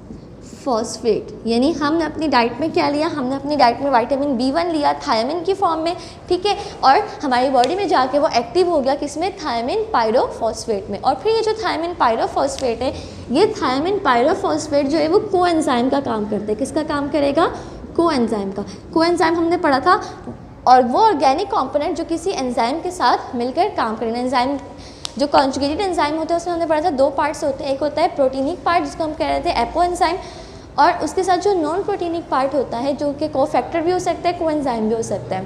यानी हमने अपनी डाइट में क्या लिया, हमने अपनी डाइट में विटामिन B1 लिया थायामिन की फॉर्म में, ठीक है, और हमारी बॉडी में जाके वो एक्टिव हो गया किसमें, थायामिन पायरोफॉस्फेट में। और फिर ये जो थायामिन पायरोफॉस्फेट है, ये थायामिन पायरोफॉस्फेट जो है वो कोएंजाइम का काम करता है। किसका काम करेगा, कोएंजाइम का। कोएंजाइम हमने पढ़ा था, और वो ऑर्गेनिक कंपोनेंट जो किसी एंजाइम के साथ मिलकर काम करेंगे। एंजाइम जो कॉन्जुगेटेड एंजाइम होते हैं उसमें हमने पढ़ा था 2 पार्ट्स होते हैं, एक होता है प्रोटीनिक पार्ट जिसको हम कह रहे थे एपो एंजाइम, और उसके साथ जो नॉन प्रोटीनिक पार्ट होता है जो कि कोफैक्टर भी हो सकता है, कोएंजाइम भी हो सकता है,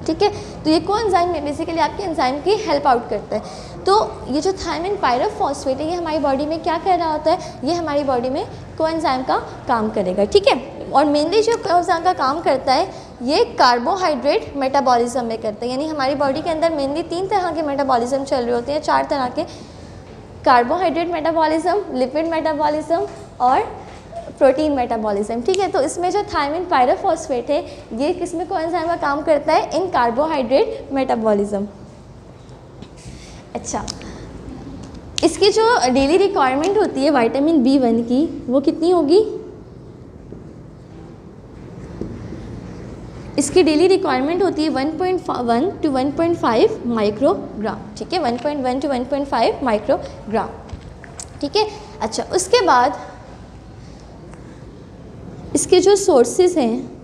ठीक है। तो ये कोएंजाइम में बेसिकली आपके एंजाइम की हेल्प आउट करता है। तो ये जो थायमिन पायरोफॉस्फेट है ये हमारी बॉडी में क्या कर रहा होता है, ये हमारी बॉडी में कोएंजाइम का काम करेगा, ठीक है। और मेनली जो कोएंजाइम का काम करता है ये कार्बोहाइड्रेट मेटाबॉलिज्म में करता है। यानी हमारी बॉडी के अंदर मेनली 3 तरह के मेटाबॉलिज्म चल रहे होते हैं, 4 तरह के, कार्बोहाइड्रेट मेटाबॉलिज्म, लिपिड मेटाबॉलिज्म और प्रोटीन मेटाबॉलिज्म, ठीक है। तो इसमें जो थायमिन पायरोफॉस्फेट है ये किसमें कोएंजाइम का काम करता है, इन कार्बोहाइड्रेट मेटाबॉलिज्म। अच्छा, इसकी जो डेली रिक्वायरमेंट होती है विटामिन B1 की वो कितनी होगी, इसकी डेली रिक्वायरमेंट होती है 1.1 टू 1.5 माइक्रोग्राम, ठीक है, 1.1 टू 1.5 माइक्रोग्राम, ठीक है। अच्छा, उसके बाद इसके जो सोर्सेज हैं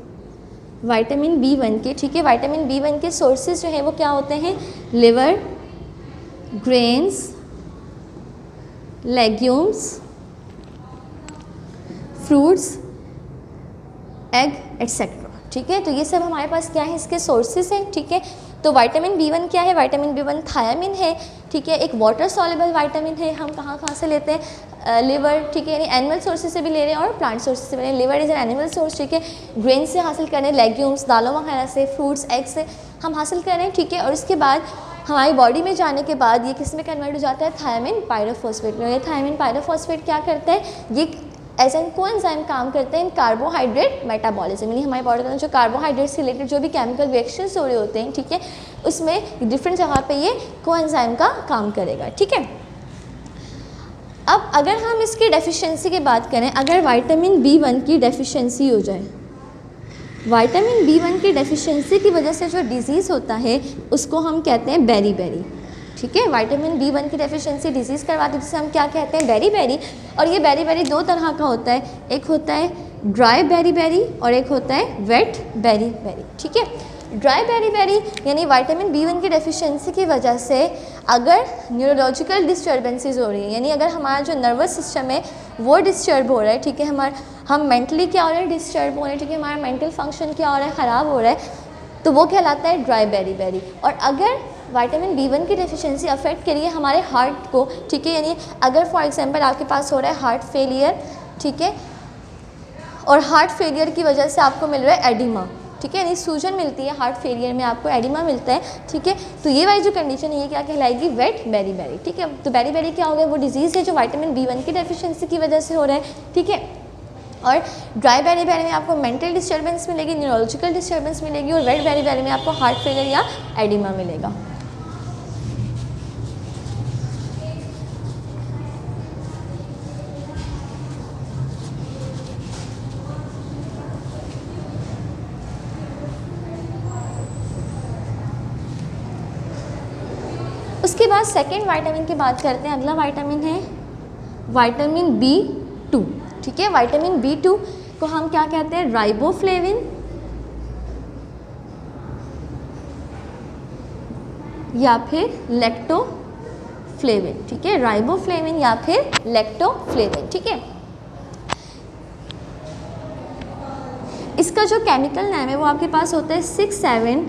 विटामिन B1 के, ठीक है, विटामिन B1 के सोर्सेज जो हैं वो क्या होते हैं, liver, grains, legumes, fruits, egg etcetera, ठीक है। तो ये सब हमारे पास क्या है, इसके सोर्सेज हैं, ठीक है। तो विटामिन B1 क्या है, विटामिन B1 थायामिन है, ठीक है, एक वाटर सॉल्युबल विटामिन है। हम कहाँ से लेते हैं, लिवर, ठीक है, यानी एनिमल सोर्सेज से भी ले रहे हैं और प्लांट सोर्सेज से भी ले रहे हैं। Liver is an animal source, ठीक है, ग्रेन से हासिल कर रहे हैं, लेग्यूम्स दालों वगैरह से, फ्रूट्स एग से हम हासिल कर रहे हैं, ठीक है। और उसके बाद हमारी बॉडी में जाने के बाद ये किस में कन्वर्ट हो जाता है, थायामिन पायरोफॉस्फेट में। ये थायामिन पायरोफॉस्फेट क्या करता है, ये एज एन कोएंजाइम काम करते हैं इन कार्बोहाइड्रेट मेटाबॉलिज्म, यानी हमारी बॉडी के अंदर जो कार्बोहाइड्रेट से रिलेटेड जो भी केमिकल रिएक्शंस हो रहे होते हैं, ठीक है, उसमें डिफरेंट जगह पे ये कोएंजाइम का काम करेगा, ठीक है। अब अगर हम इसकी डेफिशिएंसी की बात करें, अगर विटामिन B1 की डेफिशिएंसी हो जाए, विटामिन B1 की डेफिशिएंसी की वजह से जो डिजीज़ होता है उसको हम कहते हैं बेरी, ठीक है। विटामिन B1 की डेफिशिएंसी डिजीज़ करवाती है जिसे हम क्या कहते हैं, बेरी। और ये बेरी दो तरह का होता है, एक होता है ड्राई बेरी और एक होता है वेट बेरी, ठीक है। ड्राई बेरी यानी विटामिन B1 की डेफिशिएंसी की वजह से अगर न्यूरोलॉजिकल डिस्टर्बेंसेस हो रही है, यानी अगर हमारा जो नर्वस सिस्टम है वो डिस्टर्ब हो रहा है, ठीक है, हम मेंटली क्या हो रहे हैं, डिस्टर्ब हो रहे हैं, ठीक है, हमारा मेंटल फंक्शन क्या हो रहा है, ख़राब हो रहा है, तो वो कहलाता है ड्राई बेरी। और अगर विटामिन B1 की डेफिशिएंसी अफेक्ट करिए हमारे हार्ट को, ठीक है, यानी अगर फॉर एग्जांपल आपके पास हो रहा है हार्ट फेलियर, ठीक है, और हार्ट फेलियर की वजह से आपको मिल रहा है एडिमा, ठीक है, यानी सूजन मिलती है हार्ट फेलियर में, आपको एडिमा मिलता है, ठीक है, तो ये वाली जो कंडीशन है ये क्या कहलाएगी, वेट बेरी, ठीक है। तो बेरी क्या हो गया, वो डिजीज़ है जो विटामिन B1 की डेफिशिएंसी की वजह से हो रहा है, ठीक है। और ड्राई बेरी में आपको मेंटल डिस्टर्बेंस मिलेगी, न्यूरोलॉजिकल डिस्टर्बेंस मिलेगी, और वेट बेरी में आपको हार्ट फेलियर या एडिमा मिलेगा। उसके बाद सेकेंड विटामिन की बात करते हैं। अगला विटामिन है विटामिन B2, ठीक है। विटामिन B2 को हम क्या कहते हैं, राइबोफ्लेविन या फिर लैक्टोफ्लेविन, ठीक है, राइबोफ्लेविन या फिर लैक्टोफ्लेविन, ठीक है। इसका जो केमिकल नेम है वो आपके पास होता है 6,7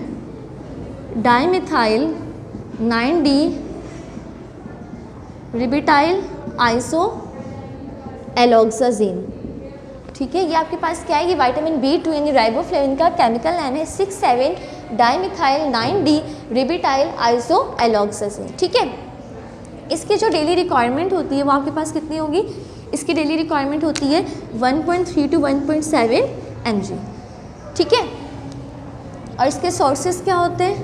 डाइमिथाइल 9D रिबिटाइल आइसो एलोक्साजिन, ठीक है। ये आपके पास क्या है, ये विटामिन B2 यानी राइबोफ्लेविन का केमिकल नेम है 6,7 डाइमिथाइल 9D रिबिटाइल आइसो एलोक्साजिन, ठीक है। इसकी जो डेली रिक्वायरमेंट होती है वो आपके पास कितनी होगी, इसकी डेली रिक्वायरमेंट होती है 1.3 टू 1.7 mg, ठीक है। और इसके सोर्सेज क्या होते हैं,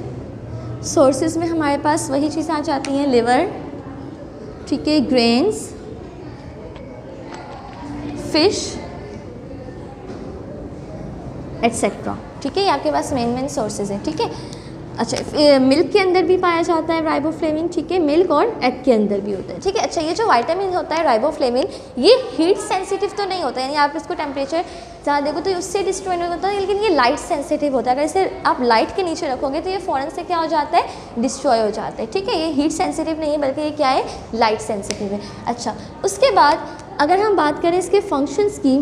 सोर्सेज में हमारे पास वही चीज़ आ जाती हैं, लिवर, ठीक है, ग्रेन्स, फिश एट्सेट्रा, ठीक है, ये आपके पास मेन सोर्सेज हैं, ठीक है। अच्छा, मिल्क के अंदर भी पाया जाता है राइबोफ्लेविन, ठीक है, मिल्क और एग के अंदर भी होता है, ठीक है। अच्छा, ये जो विटामिन होता है राइबोफ्लेविन, ये हीट सेंसिटिव तो नहीं होता है, यानी आप इसको टेम्परेचर ज़्यादा देखो तो उससे डिस्ट्रॉय नहीं होता है, लेकिन ये लाइट सेंसिटिव होता है। अगर इसे आप लाइट के नीचे रखोगे तो ये फ़ौरन से क्या हो जाता है, डिस्ट्रॉय हो जाता है, ठीक है। ये हीट सेंसिटिव नहीं है बल्कि ये क्या है, लाइट सेंसिटिव है। अच्छा, उसके बाद अगर हम बात करें इसके फंक्शंस की,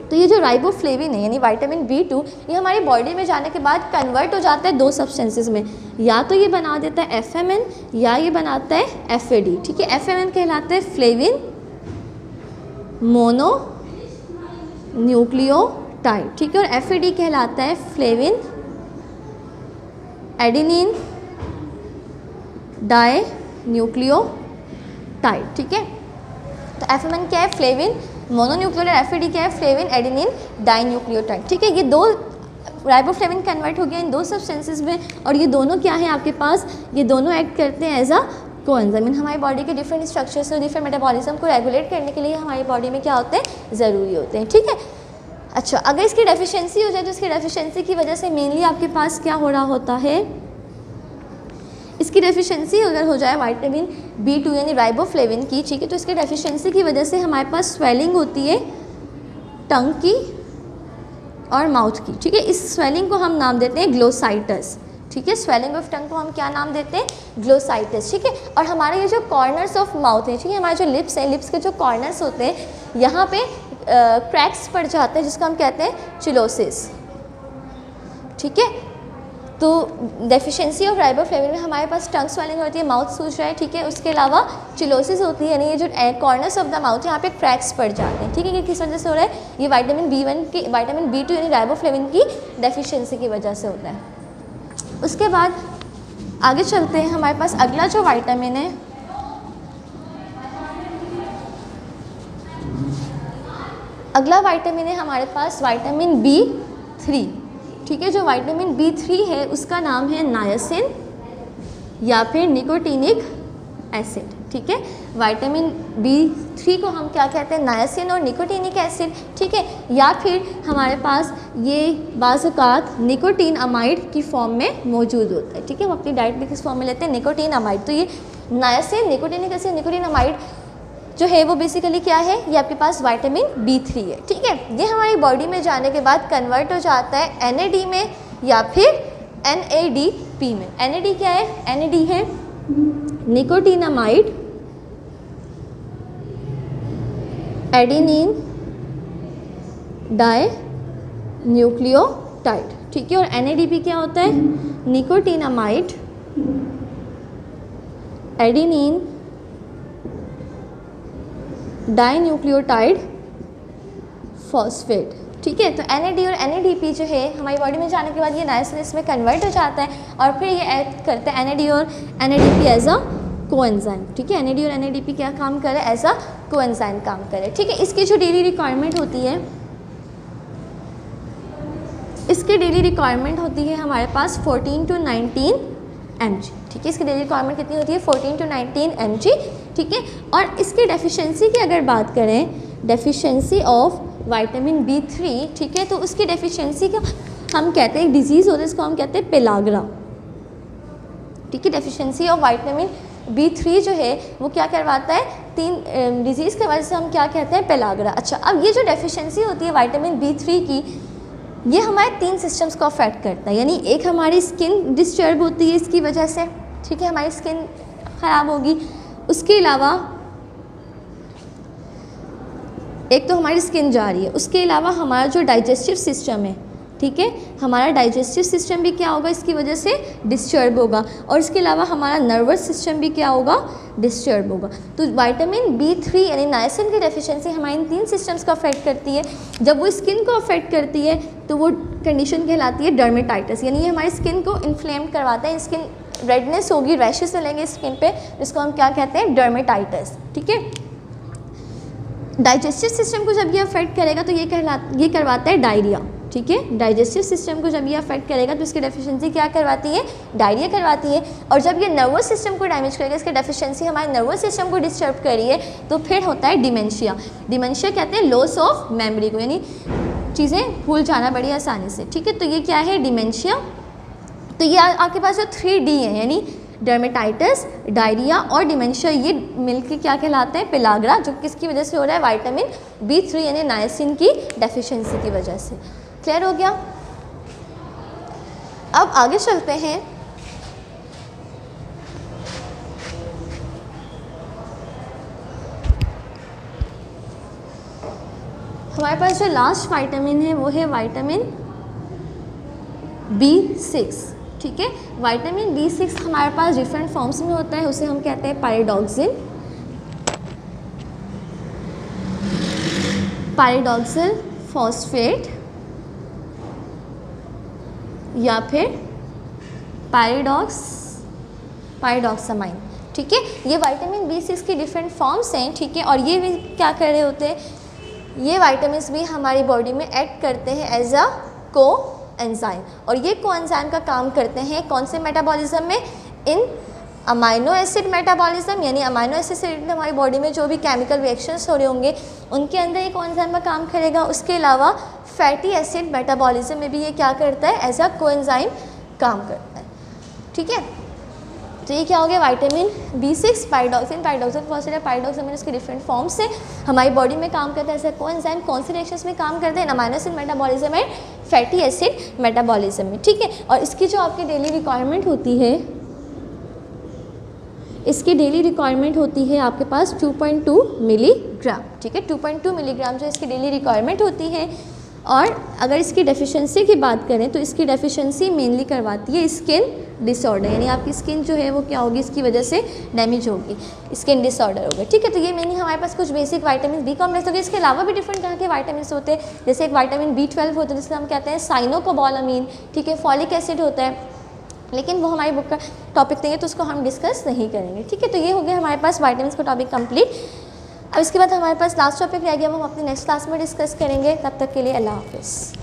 तो ये जो राइबोफ्लेविन है यानी विटामिन B2, ये हमारी बॉडी में जाने के बाद कन्वर्ट हो जाता है दो सब्सटेंसेस में, या तो ये बना देता है FMN या ये बनाता है FAD, ठीक है। FMN कहलाता है फ्लेविन मोनो न्यूक्लियोटाइड, ठीक है, और FAD कहलाता है फ्लेविन एडेनिन डाई न्यूक्लियोटाइड, ठीक है। तो FMN क्या है, फ्लेविन मोनोन्यूक्लियोटाइड, FAD क्या है, फ्लेविन एडेनिन डाइन्यूक्लियोटाइड, ठीक है। ये दो राइबोफ्लेविन कन्वर्ट हो गया इन दो सब्सटेंसेस में, और ये दोनों क्या है आपके पास, ये दोनों एक्ट करते हैं एज अ कोएंजाइम। हमारी बॉडी के डिफरेंट स्ट्रक्चर्स और डिफरेंट मेटाबॉलिज्म को रेगुलेट करने के लिए हमारी बॉडी में क्या होते हैं, ज़रूरी होते हैं, ठीक है। अच्छा, अगर इसकी डेफिशिएंसी हो जाए तो इसकी डेफिशिएंसी की वजह से मेनली आपके पास क्या हो रहा होता है, इसकी डेफिशिएंसी अगर हो जाए विटामिन B2 यानी राइबोफ्लेविन की, ठीक है, तो इसकी डेफिशिएंसी की वजह से हमारे पास स्वेलिंग होती है टंग की और माउथ की, ठीक है। इस स्वेलिंग को हम नाम देते हैं ग्लोसाइटस, ठीक है। स्वेलिंग ऑफ टंग को हम क्या नाम देते हैं, ग्लोसाइटस, ठीक है। और हमारे ये जो कॉर्नर्स ऑफ माउथ है, ठीक है, हमारे जो लिप्स हैं, लिप्स के जो कॉर्नर्स होते हैं, यहाँ पे क्रैक्स पड़ जाते हैं जिसको हम कहते हैं चिलोसिस, ठीक है। तो डेफिशिएंसी ऑफ राइबोफ्लेविन में हमारे पास टंग स्वेलिंग होती है, माउथ सूज रहा है, ठीक है। उसके अलावा चिलोसिस होती है, यानी ये जो कॉर्नर्स ऑफ द माउथ है यहाँ पे क्रैक्स पड़ जाते हैं, ठीक है। ये किस वजह से हो रहा है, ये विटामिन B2 यानी राइबोफ्लेविन की डेफिशिएंसी की वजह से होता है। उसके बाद आगे चलते हैं, हमारे पास अगला जो विटामिन है, अगला विटामिन है हमारे पास विटामिन B3, ठीक है। जो विटामिन B3 है उसका नाम है नायसिन या फिर निकोटिनिक एसिड, ठीक है। विटामिन B3 को हम क्या कहते हैं, नायसिन और निकोटिनिक एसिड, ठीक है। या फिर हमारे पास ये बाज़-औक़ात निकोटीन अमाइड की फॉर्म में मौजूद होता है, ठीक है। वो अपनी डाइट में किस फॉर्म में लेते हैं, निकोटीन अमाइड। तो ये niacin, nicotinic acid, nicotine amide जो है वो बेसिकली क्या है, ये आपके पास विटामिन B3 है, ठीक है। ये हमारी बॉडी में जाने के बाद कन्वर्ट हो जाता है NAD में या फिर NADP में। NAD क्या है, NAD है निकोटीनामाइड एडेनिन डाई न्यूक्लियोटाइड, ठीक है। और NADP क्या होता है, nicotinamide adenine dinucleotide phosphate, ठीक है। तो NAD और NADP जो है हमारी बॉडी में जाने के बाद ये नायसिन में कन्वर्ट हो जाता है और फिर ये ऐड करते हैं NAD और NADP एज अ कोएंजाइम, ठीक है। NAD और NADP क्या काम करे, एज अ कोएंजाइम काम करे, ठीक है। इसकी जो डेली रिक्वायरमेंट होती है, इसकी डेली रिक्वायरमेंट होती है हमारे पास 14 to 19 mg, ठीक है। इसकी डेली रिक्वायरमेंट कितनी होती है, 14 to 19 mg, ठीक है। और इसकी डेफिशिएंसी की अगर बात करें, डेफिशिएंसी ऑफ विटामिन B3, ठीक है, तो उसकी डेफिशिएंसी का हम कहते हैं, एक डिजीज़ होता है इसको हम कहते हैं पेलाग्रा, ठीक है। डेफिशिएंसी ऑफ विटामिन B3 जो है वो क्या करवाता है, 3 डिजीज़ की वजह से हम क्या कहते हैं, पेलाग्रा। अच्छा, अब ये जो डेफिशिएंसी होती है विटामिन B3 की, ये हमारे 3 सिस्टम्स को अफेक्ट करता है, यानी एक हमारी स्किन डिस्टर्ब होती है इसकी वजह से, ठीक है, हमारी स्किन ख़राब होगी। उसके अलावा एक तो हमारी स्किन जा रही है, उसके अलावा हमारा जो डाइजेस्टिव सिस्टम है, ठीक है, हमारा डाइजेस्टिव सिस्टम भी क्या होगा, इसकी वजह से डिस्टर्ब होगा। और इसके अलावा हमारा नर्वस सिस्टम भी क्या होगा, डिस्टर्ब होगा। तो विटामिन B3 यानी नायसिन की डेफिशिएंसी हमारे इन 3 सिस्टम्स को अफेक्ट करती है। जब वो स्किन को अफेक्ट करती है तो वो कंडीशन कहलाती है डर्मेटाइटिस, यानी ये हमारी स्किन को इन्फ्लेम करवाता है, स्किन रेडनेस होगी, रैशेस मिलेंगे स्किन पे, जिसको हम क्या कहते हैं, डर्मेटाइटिस, ठीक है। डाइजेस्टिव सिस्टम को जब ये अफेक्ट करेगा तो ये करवाता है डायरिया, ठीक है। डाइजेस्टिव सिस्टम को जब ये अफेक्ट करेगा तो इसकी डेफिशिएंसी क्या करवाती है, डायरिया करवाती है। और जब ये नर्वस सिस्टम को डैमेज करेगा, इसकी डेफिशिएंसी हमारे नर्वस सिस्टम को डिस्टर्ब कर रही है, तो फिर होता है डिमेंशिया। डिमेंशिया कहते हैं लॉस ऑफ मेमोरी को, यानी चीज़ें भूल जाना बड़ी आसानी से, ठीक है। तो ये क्या है, डिमेंशिया। तो ये आपके पास जो 3D है, यानी डर्मेटाइटिस, डायरिया और डिमेंशिया, ये मिलके क्या कहलाते हैं, पेलाग्रा, जो किसकी वजह से हो रहा है, विटामिन B3 यानी नायसिन की डेफिशिएंसी की वजह से। क्लियर हो गया। अब आगे चलते हैं, हमारे पास जो लास्ट विटामिन है वो है विटामिन B6, ठीक है। विटामिन B6 हमारे पास डिफरेंट फॉर्म्स में होता है, उसे हम कहते हैं पायरिडॉक्सिल फॉस्फेट या फिर पायरिडॉक्सामाइन, ठीक है। ये विटामिन B6 की डिफरेंट फॉर्म्स हैं, ठीक है। और ये भी क्या कर रहे होते हैं, ये विटामिन्स भी हमारी बॉडी में एक्ट करते हैं एज अ कोएंजाइम, और ये कोएंजाइम का काम करते हैं कौन से मेटाबॉलिज्म में, इन अमाइनो एसिड मेटाबॉलिज्म, यानी अमाइनो एसिड से रिलेटेड हमारी बॉडी में जो भी केमिकल रिएक्शंस हो रहे होंगे उनके अंदर ये कोएंजाइम का काम करेगा। उसके अलावा फैटी एसिड मेटाबॉलिज्म में भी ये क्या करता है, एज अ कोएंजाइम काम करता है। ठीक है, तो ये क्या हो गया, vitamin B6 pyroxene, pyroxene phosphate, pyroxene इसके डिफरेंट फॉर्म से हमारी बॉडी में काम करता है ऐसे कोएंजाइम, कौन से रिएक्शंस में काम करते हैं, amino acid metabolism and fatty acid metabolism में। ठीक है, और इसकी जो आपकी डेली रिक्वायरमेंट होती है, इसकी डेली रिक्वायरमेंट होती है आपके पास 2.2 मिलीग्राम। ठीक है, 2.2 मिलीग्राम जो इसकी डेली रिक्वायरमेंट होती है। और अगर इसकी डेफिशिएंसी की बात करें तो इसकी डेफिशिएंसी मेनली करवाती है स्किन डिसऑर्डर, यानी आपकी स्किन जो है वो क्या होगी, इसकी वजह से डैमेज होगी, स्किन डिसऑर्डर होगा। ठीक है, तो ये मेनली हमारे पास कुछ बेसिक विटामिन बी कॉम्प्लेक्स हो गए। इसके अलावा भी डिफरेंट तरह के विटामिन होते हैं, जैसे एक विटामिन B12 होता है जिसको हम कहते हैं साइनोकोबालामीन। ठीक है, फॉलिक एसिड होता है, लेकिन वो हमारी बुक का टॉपिक नहीं है तो उसको हम डिस्कस नहीं करेंगे। ठीक है, तो ये हो गया हमारे पास विटामिन का टॉपिक कंप्लीट। अब इसके बाद हमारे पास लास्ट टॉपिक रह गया, वो हम अपने नेक्स्ट क्लास में डिस्कस करेंगे। तब तक के लिए अल्लाह हाफिज़।